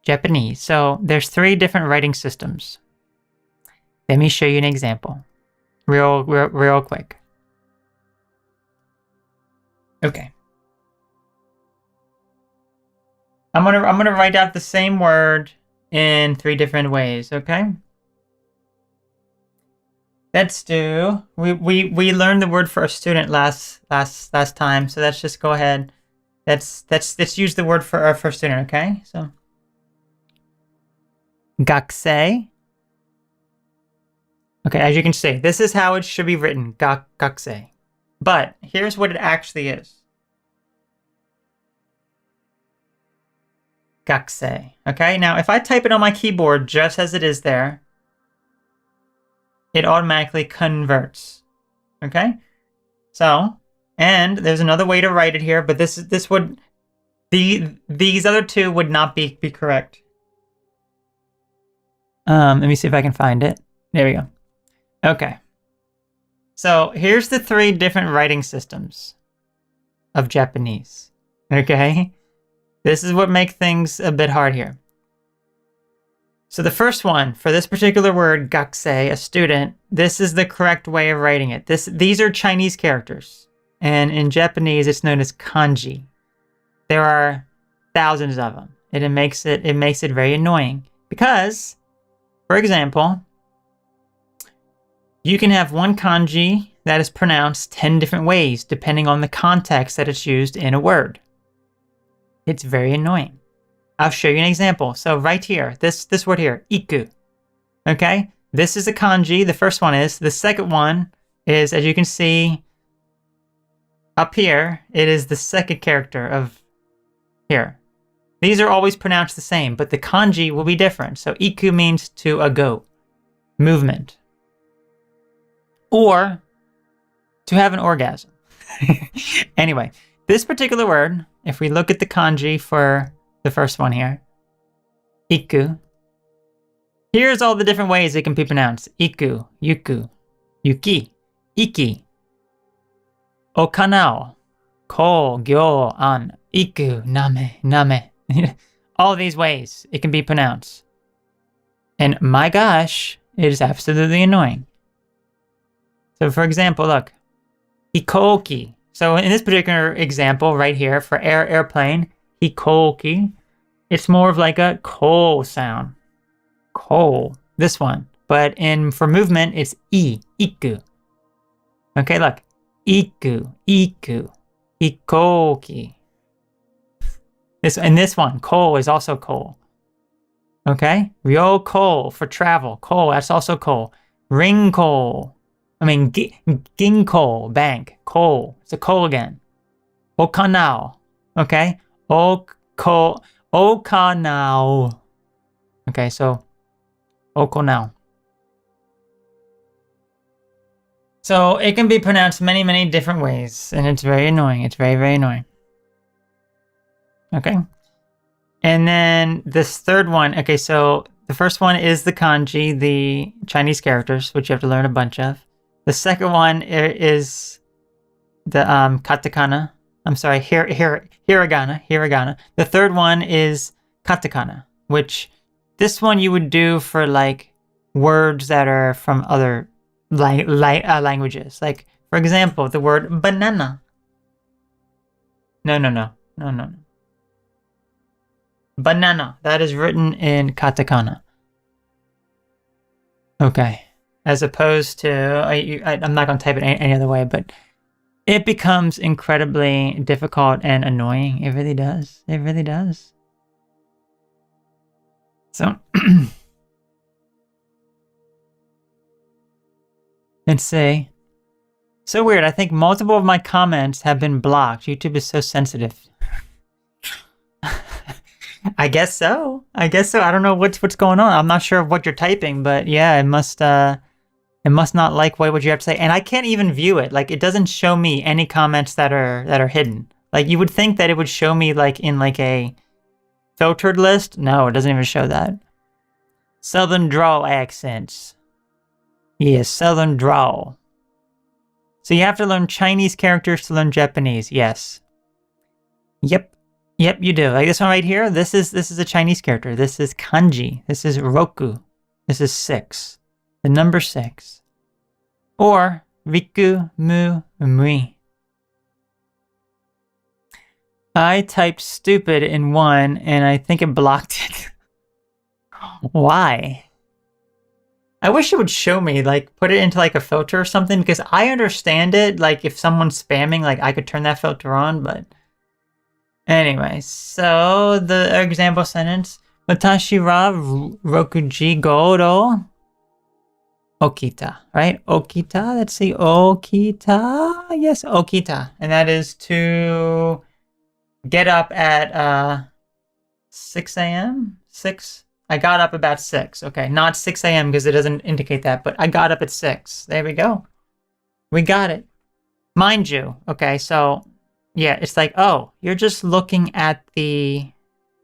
[SPEAKER 1] Japanese, so there's 3 different writing systems. Let me show you an example. Real quick. Okay. I'm gonna write out the same word in 3 different ways, okay? Let's do. We learned the word for a student last time, so let's just go ahead. Let's use the word for our first student, okay? So, gakusei. Okay, as you can see, this is how it should be written, gakusei. But here's what it actually is. Gakusei. Okay, now if I type it on my keyboard just as it is there, it automatically converts. Okay? So, and there's another way to write it here, but these other 2 would not be correct. Let me see if I can find it. There we go. Okay. So here's the 3 different writing systems of Japanese. Okay? This is what makes things a bit hard here. So the first one, for this particular word, gakusei, a student, this is the correct way of writing it. These are Chinese characters. And in Japanese, it's known as kanji. There are thousands of them. And it makes it very annoying. Because, for example, you can have one kanji that is pronounced 10 different ways, depending on the context that it's used in a word. It's very annoying. I'll show you an example. So right here, this word here, iku. Okay? This is a kanji. The first one is. The second one is, as you can see up here, it is the second character of here. These are always pronounced the same, but the kanji will be different. So iku means to go, movement. Or to have an orgasm. Anyway, this particular word, if we look at the kanji for the first one here, iku, here's all the different ways it can be pronounced. Iku, yuku, yuki, iki, okanao, ko, gyo, an, iku, name. All these ways it can be pronounced. And my gosh, it is absolutely annoying. So for example, look, hikoki. So in this particular example right here for airplane, hikoki, it's more of like a ko sound. Ko, this one. But for movement, it's iku. Okay, look, iku, hikoki. This one, ko is also ko. Okay, ryoko for travel. Ko, that's also ko. Rinko. Ginko, bank, ko. It's a ko again. Okanao, okay? Okanao. Okay, so okonao. So it can be pronounced many, many different ways, and it's very annoying. It's very, very annoying. Okay. And then this third one, okay, so the first one is the kanji, the Chinese characters, which you have to learn a bunch of. The second one is the katakana. I'm sorry, hiragana. The third one is katakana, which this one you would do for like words that are from other languages. Like, for example, the word banana. No. Banana. That is written in katakana. Okay. As opposed to, I'm not going to type it any other way, but it becomes incredibly difficult and annoying. It really does. It really does. So, let's see. So weird. I think multiple of my comments have been blocked. YouTube is so sensitive. I guess so. I don't know what's going on. I'm not sure what you're typing, but yeah, it must It must not like what you have to say. And I can't even view it. Like, it doesn't show me any comments that are hidden. Like, you would think that it would show me like in like a filtered list. No, it doesn't even show that. Southern drawl accents. Yes, Southern drawl. So you have to learn Chinese characters to learn Japanese. Yes. Yep. Yep, you do. Like this one right here. This is a Chinese character. This is kanji. This is roku. This is 6. The number 6. Or riku mu mui. I typed stupid in 1 and I think it blocked it. Why? I wish it would show me, like, put it into like a filter or something, because I understand it. Like, if someone's spamming, like, I could turn that filter on, but anyway. So the example sentence: Watashi wa rokuji goro okita. Right? Okita. Let's see. Okita. Yes, okita. And that is to get up at 6 a.m. 6. I got up about 6. Okay, not 6 a.m. because it doesn't indicate that, but I got up at 6. There we go. We got it. Mind you, okay, so yeah, it's like, oh, you're just looking at the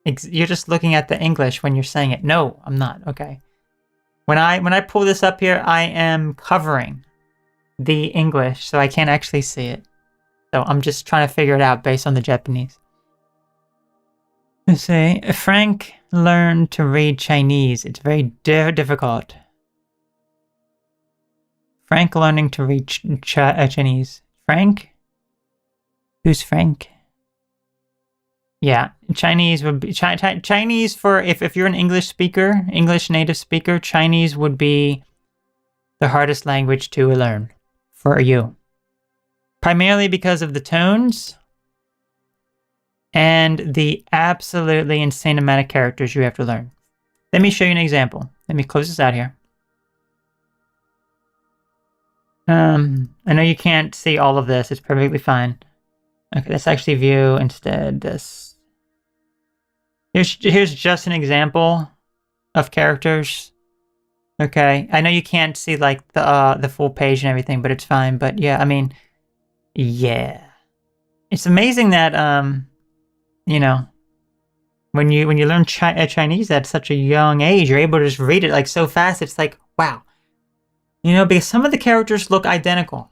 [SPEAKER 1] English when you're saying it. No, I'm not. Okay. When I pull this up here, I am covering the English, so I can't actually see it. So I'm just trying to figure it out based on the Japanese. Let's see. Frank learned to read Chinese. It's very difficult. Frank learning to read Chinese. Frank? Who's Frank? Yeah, Chinese would be Chinese for if you're an English speaker, English native speaker. Chinese would be the hardest language to learn for you, primarily because of the tones and the absolutely insane amount of characters you have to learn. Let me show you an example. Let me close this out here. I know you can't see all of this. It's perfectly fine. Okay, let's actually view instead this. Here's just an example of characters. Okay, I know you can't see like the full page and everything, but it's fine. But yeah, I mean, yeah, it's amazing that you know, when you learn Chinese at such a young age, you're able to just read it like so fast. It's like, wow. You know, because some of the characters look identical.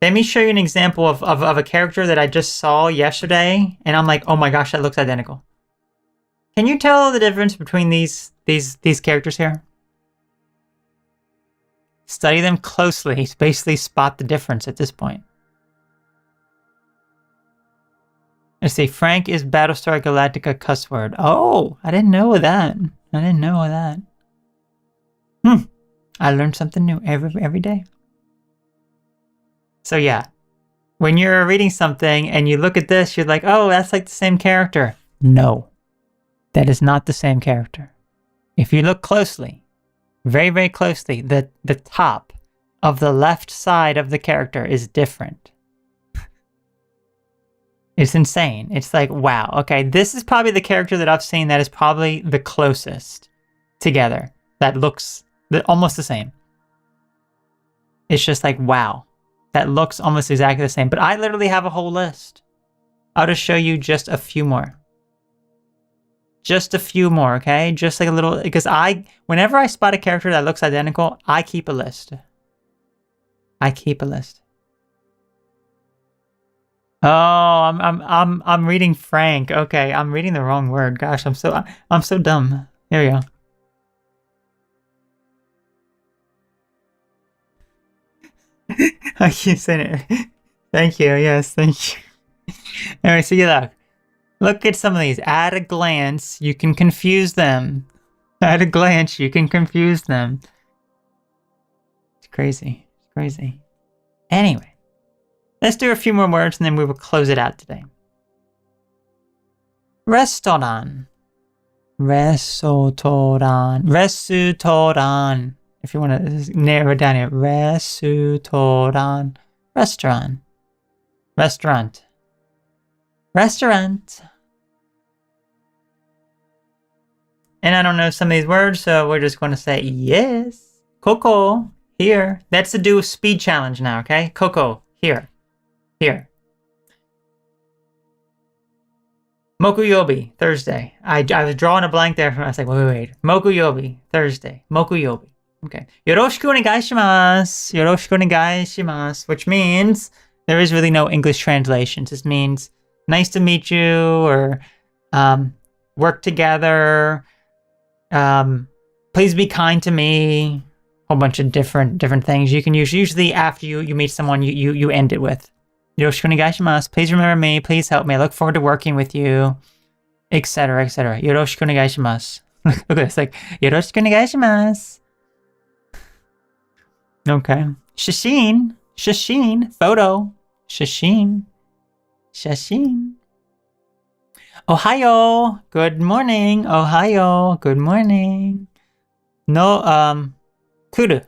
[SPEAKER 1] Let me show you an example of a character that I just saw yesterday, and I'm like, oh my gosh, that looks identical. Can you tell the difference between these characters here? Study them closely. Basically spot the difference at this point. Let's see, Frank is Battlestar Galactica cuss word. Oh, I didn't know that. I didn't know that. I learned something new every day. So yeah, when you're reading something and you look at this, you're like, oh, that's like the same character. No, that is not the same character. If you look closely, very, very closely, the top of the left side of the character is different. It's insane. It's like, wow, okay, this is probably the character that I've seen that is probably the closest together. That looks almost the same. It's just like, wow, that looks almost exactly the same. But I literally have a whole list. I'll just show you just a few more. Just a few more, okay? Just like a little, because whenever I spot a character that looks identical, I keep a list. I keep a list. Oh, I'm reading Frank. Okay, I'm reading the wrong word. Gosh, I'm so dumb. Here we go. I keep saying it. Thank you. Yes, thank you. Anyway, so you look at some of these. At a glance, you can confuse them. At a glance, you can confuse them. It's crazy. It's crazy. Anyway. Let's do a few more words and then we will close it out today. Restaurant. Restaurant. Restaurant. If you want to narrow it down here. Restaurant. Restaurant. Restaurant. Restaurant. And I don't know some of these words, so we're just going to say yes. Coco, here. That's to do a speed challenge now, okay? Coco, here. Here. Mokuyobi, Thursday. I was drawing a blank there. I was like, wait. Mokuyobi, Thursday. Mokuyobi. Okay. Yoroshiku onegaishimasu. Yoroshiku onegaishimasu. Which means there is really no English translation. This means nice to meet you, or work together. Please be kind to me. Whole bunch of different things you can use. Usually after you meet someone, you end it with yoroshiku onegaishimasu. Please remember me. Please help me. I look forward to working with you, etc., etc. Yoroshiku onegaishimasu. Look at this, like yoroshiku onegaishimasu. Okay. Shashin, photo. Shashin. Ohayo, good morning. Ohayo, good morning. No, kuru,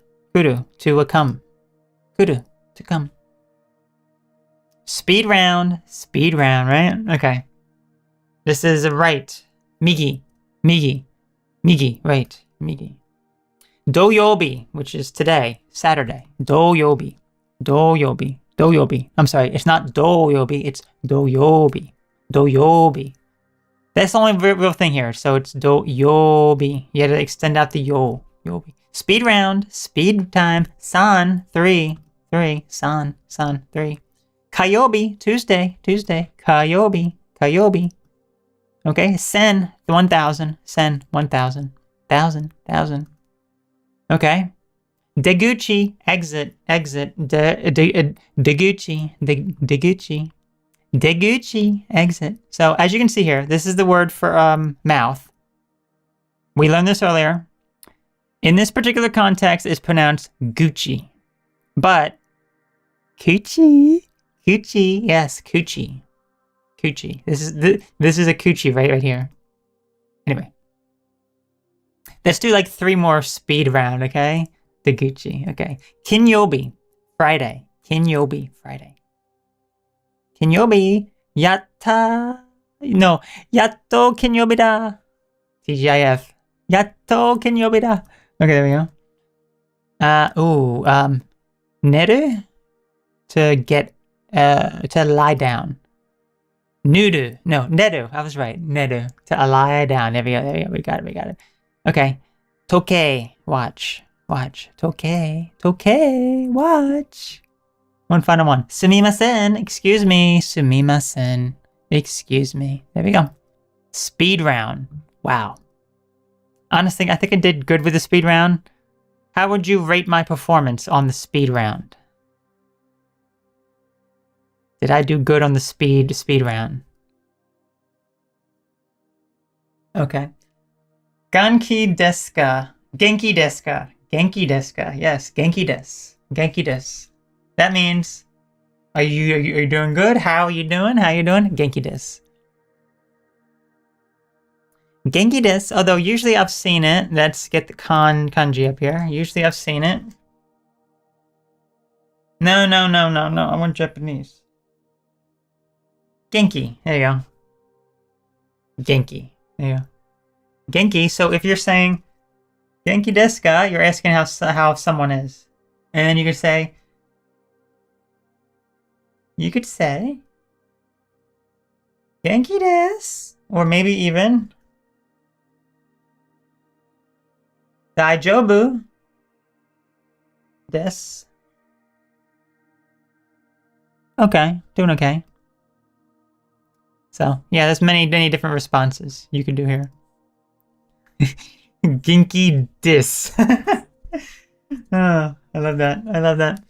[SPEAKER 1] to come. Kuru, to come. Speed round, right? Okay. This is a right. Migi, right, migi. Doyobi, which is today, Saturday. Doyobi. I'm sorry, it's not doyobi, it's doyobi. That's the only real thing here, so it's doyobi. You had to extend out the yobi. Speed round, speed time. San, 3. San, 3. Kayobi, Tuesday. Kayobi. Okay, sen, 1,000. Sen, 1,000. 1,000. Okay. Deguchi, exit. Deguchi, exit. So as you can see here, this is the word for mouth. We learned this earlier. In this particular context, it's pronounced Gucci. But Coochie, yes, Coochie. This is a Coochie right here. Anyway. Let's do like 3 more speed round, okay? The Gucci, okay. Kinyobi, Friday. Kinyobi, yatta. No, yatto kinyobi da. TGIF. Yatto kinyobi da. Okay, there we go. Neru, to get, to lie down. Neru, I was right. Neru, to lie down. There we go. We got it. Okay. Toke, watch. Toke, watch. One final one. Sumimasen, excuse me. There we go. Speed round. Wow. Honestly, I think I did good with the speed round. How would you rate my performance on the speed round? Did I do good on the speed round? Okay. Genki desu ka? Yes, genki desu. That means, are you doing good? How are you doing? Genki desu. Genki desu, although usually I've seen it. Let's get the kanji up here. Usually I've seen it. No, I want Japanese. Genki, there you go. Genki, there you go. Genki, so if you're saying Genki desu ka, you're asking how someone is. And then you could say Genki desu, or maybe even Daijobu desu. Okay, doing okay. So, yeah, there's many different responses you can do here. Genki dis. Oh, I love that.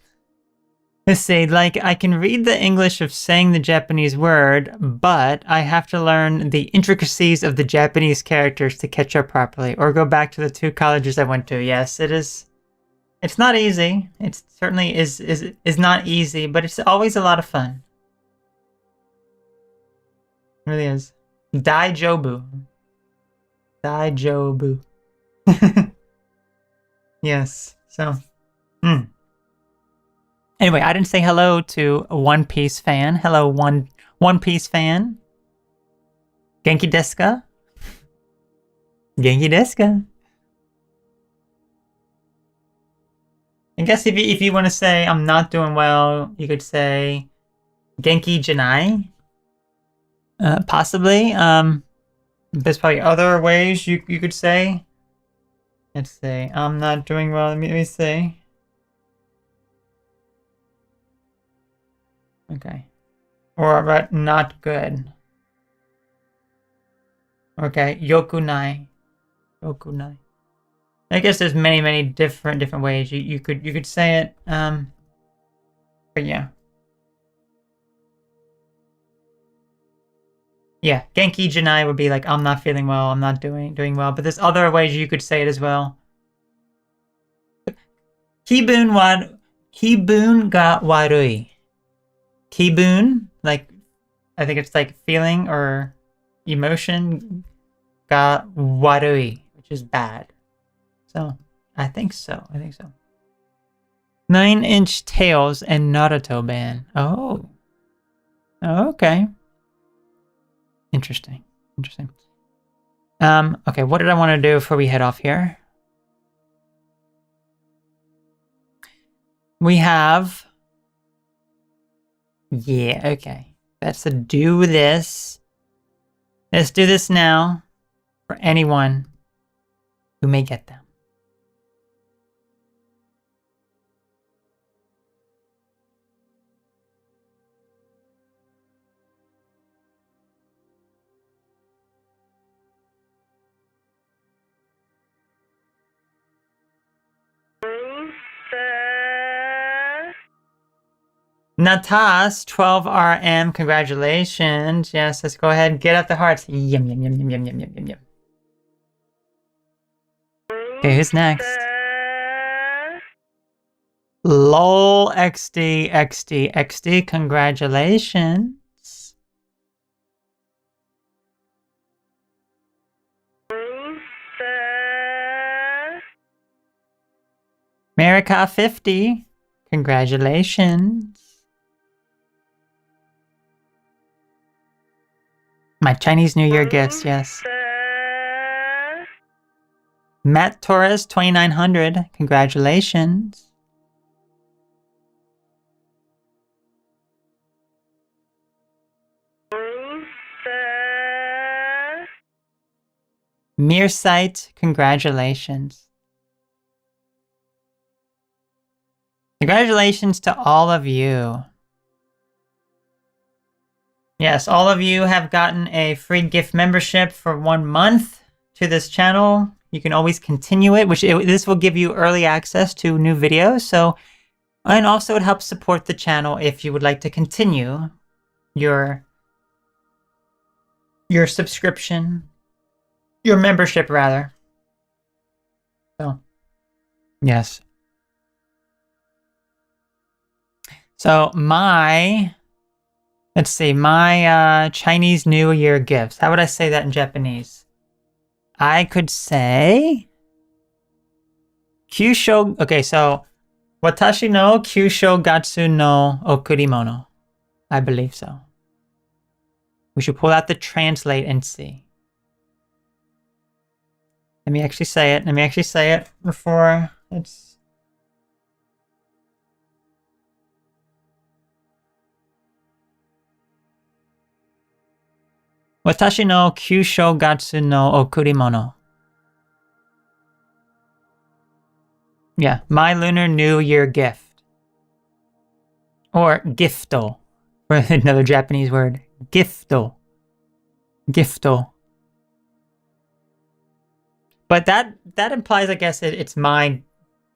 [SPEAKER 1] Let's see, like, I can read the English of saying the Japanese word, but I have to learn the intricacies of the Japanese characters to catch up properly, or go back to the 2 colleges I went to. Yes, it is. It's not easy. It certainly is not easy, but it's always a lot of fun. It really is. Daijobu. Yes, so. Anyway, I didn't say hello to a One Piece fan. Hello, One Piece fan. Genki desu ka? I guess if you want to say I'm not doing well, you could say Genki Janai. Possibly. There's probably other ways you could say. Let's say I'm not doing well. Let me see. Okay. Or but not good. Okay. Yokunai. Yokunai. I guess there's many different ways you could say it. But yeah. Yeah, Genki Janai would be like I'm not feeling well, I'm not doing well, but there's other ways you could say it as well. Kibun ga warui. Kibun, like I think it's like feeling or emotion, ga warui, which is bad. So I think so. 9-inch Tails and Naruto ban. Oh. Okay. Interesting. Okay, what did I want to do before we head off here? We have... Yeah, okay. Let's do this. Let's do this now for anyone who may get them. Natas, 12RM, congratulations. Yes, let's go ahead and get up the hearts. Yum. Okay, who's next? LOL XD, congratulations. America 50, congratulations. My Chinese New Year gifts, yes. Matt Torres, 2900, congratulations. Mearsight, congratulations. Congratulations to all of you. Yes, all of you have gotten a free gift membership for 1 month to this channel. You can always continue it, this will give you early access to new videos. So, and also it helps support the channel if you would like to continue your subscription, your membership rather. So, yes. So let's see, my Chinese New Year gifts. How would I say that in Japanese? I could say Kyusho. Okay, so Watashi no Kyusho Gatsu no Okurimono. I believe so. We should pull out the translate and see. Let me actually say it before it's... Watashi no Kyusho Gatsu no Okurimono. Yeah, my Lunar New Year gift. Or gifto, for another Japanese word. Gifto. But that implies, I guess, it's my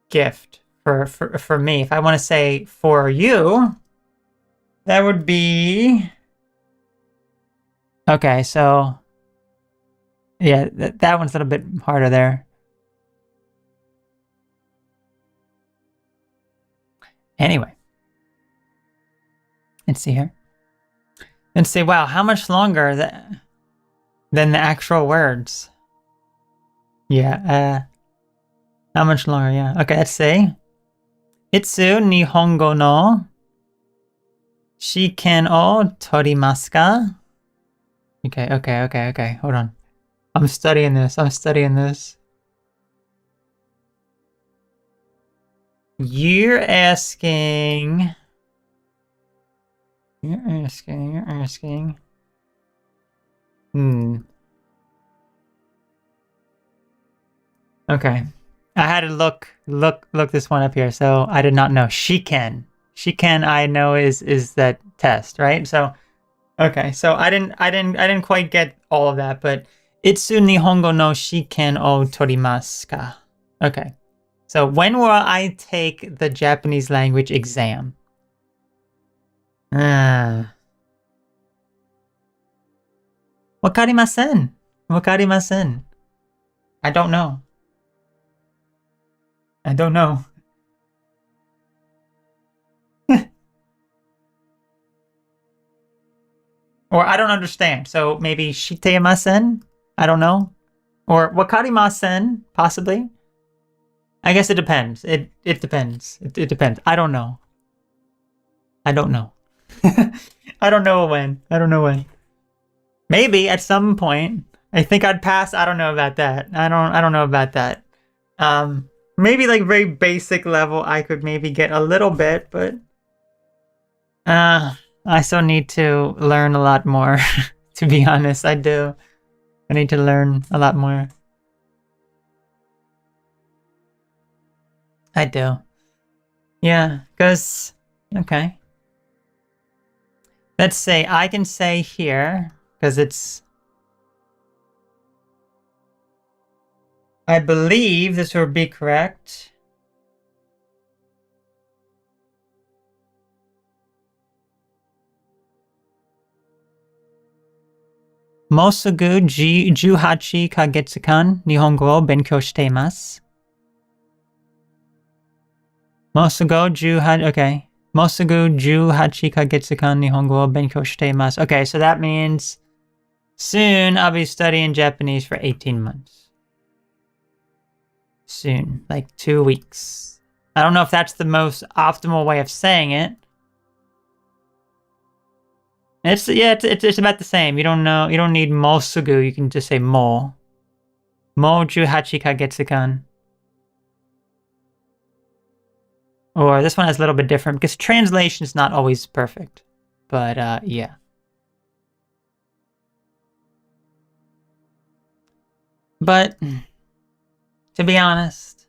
[SPEAKER 1] gift for me. If I want to say for you, that would be... Okay, so... Yeah, that one's a little bit harder there. Anyway. Let's see here. Let's see, wow, how much longer than the actual words? Yeah, how much longer, yeah. Okay, let's see. Itsu nihongo no shiken o torimasu ka? Okay. Hold on. I'm studying this. You're asking. You're asking. Okay. I had to look this one up here, so I did not know. Shiken. Shiken I know is that test, right? So okay, so I didn't quite get all of that, but Itsu Nihongo no Shiken o torimasu ka? Okay. So when will I take the Japanese language exam? Wakarimasen. Wakarimasen. I don't know. I don't know. Or I don't understand. So maybe shitemasen? I don't know. Or wakarimasen, possibly. I guess it depends. It depends. It depends. I don't know. I don't know. I don't know when. I don't know when. Maybe at some point. I think I'd pass. I don't know about that. I don't know about that. Maybe like very basic level I could maybe get a little bit, but I still need to learn a lot more. To be honest, I do. I need to learn a lot more. I do. Yeah, because okay. Let's say I can say here because it's. I believe this would be correct. Mosugu 18 kagetsukan Nihongo o benkyou shite imasu. Mosugu 18, okay. Mosugu 18 kagetsukan Nihongo o benkyou shite imasu. Okay, so that means soon I'll be studying Japanese for 18 months. Soon, like 2 weeks. I don't know if that's the most optimal way of saying it. It's about the same. You don't need mosugu, you can just say mo. Mo 18 kagetsukan. Or this one is a little bit different because translation is not always perfect. But yeah. But to be honest,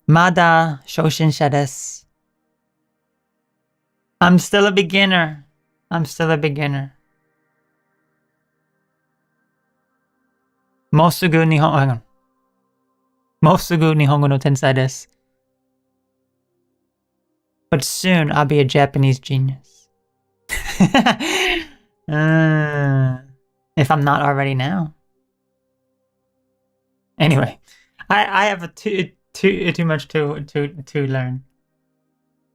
[SPEAKER 1] Mada Shoshinsha desu. I'm still a beginner. I'm still a beginner. Mosugu Nihongo. Mosugu Nihongo no tensai desu. But soon I'll be a Japanese genius. If I'm not already now. Anyway, I have too much to learn.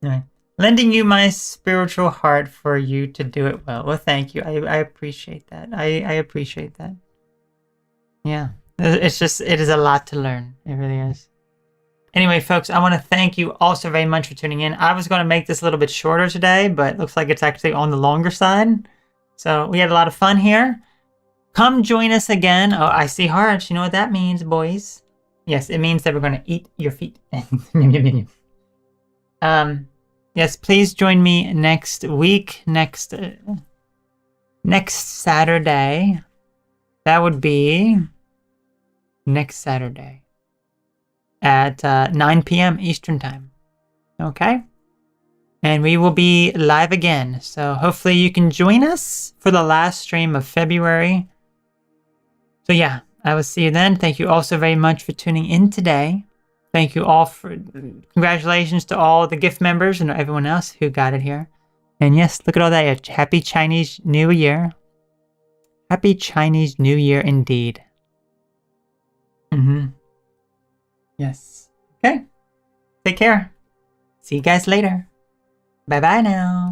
[SPEAKER 1] Anyway. Lending you my spiritual heart for you to do it well. Well, thank you. I appreciate that. I appreciate that. Yeah. It's just, it is a lot to learn. It really is. Anyway, folks, I want to thank you also very much for tuning in. I was going to make this a little bit shorter today, but it looks like it's actually on the longer side. So we had a lot of fun here. Come join us again. Oh, I see hearts. You know what that means, boys? Yes, it means that we're going to eat your feet. Yes, please join me next week, next Saturday. That would be next Saturday at 9 p.m. Eastern Time. Okay? And we will be live again. So hopefully you can join us for the last stream of February. So yeah, I will see you then. Thank you also very much for tuning in today. Thank you all for, congratulations to all the gift members and everyone else who got it here. And yes, look at all that. Happy Chinese New Year. Happy Chinese New Year indeed. Yes. Okay. Take care. See you guys later. Bye-bye now.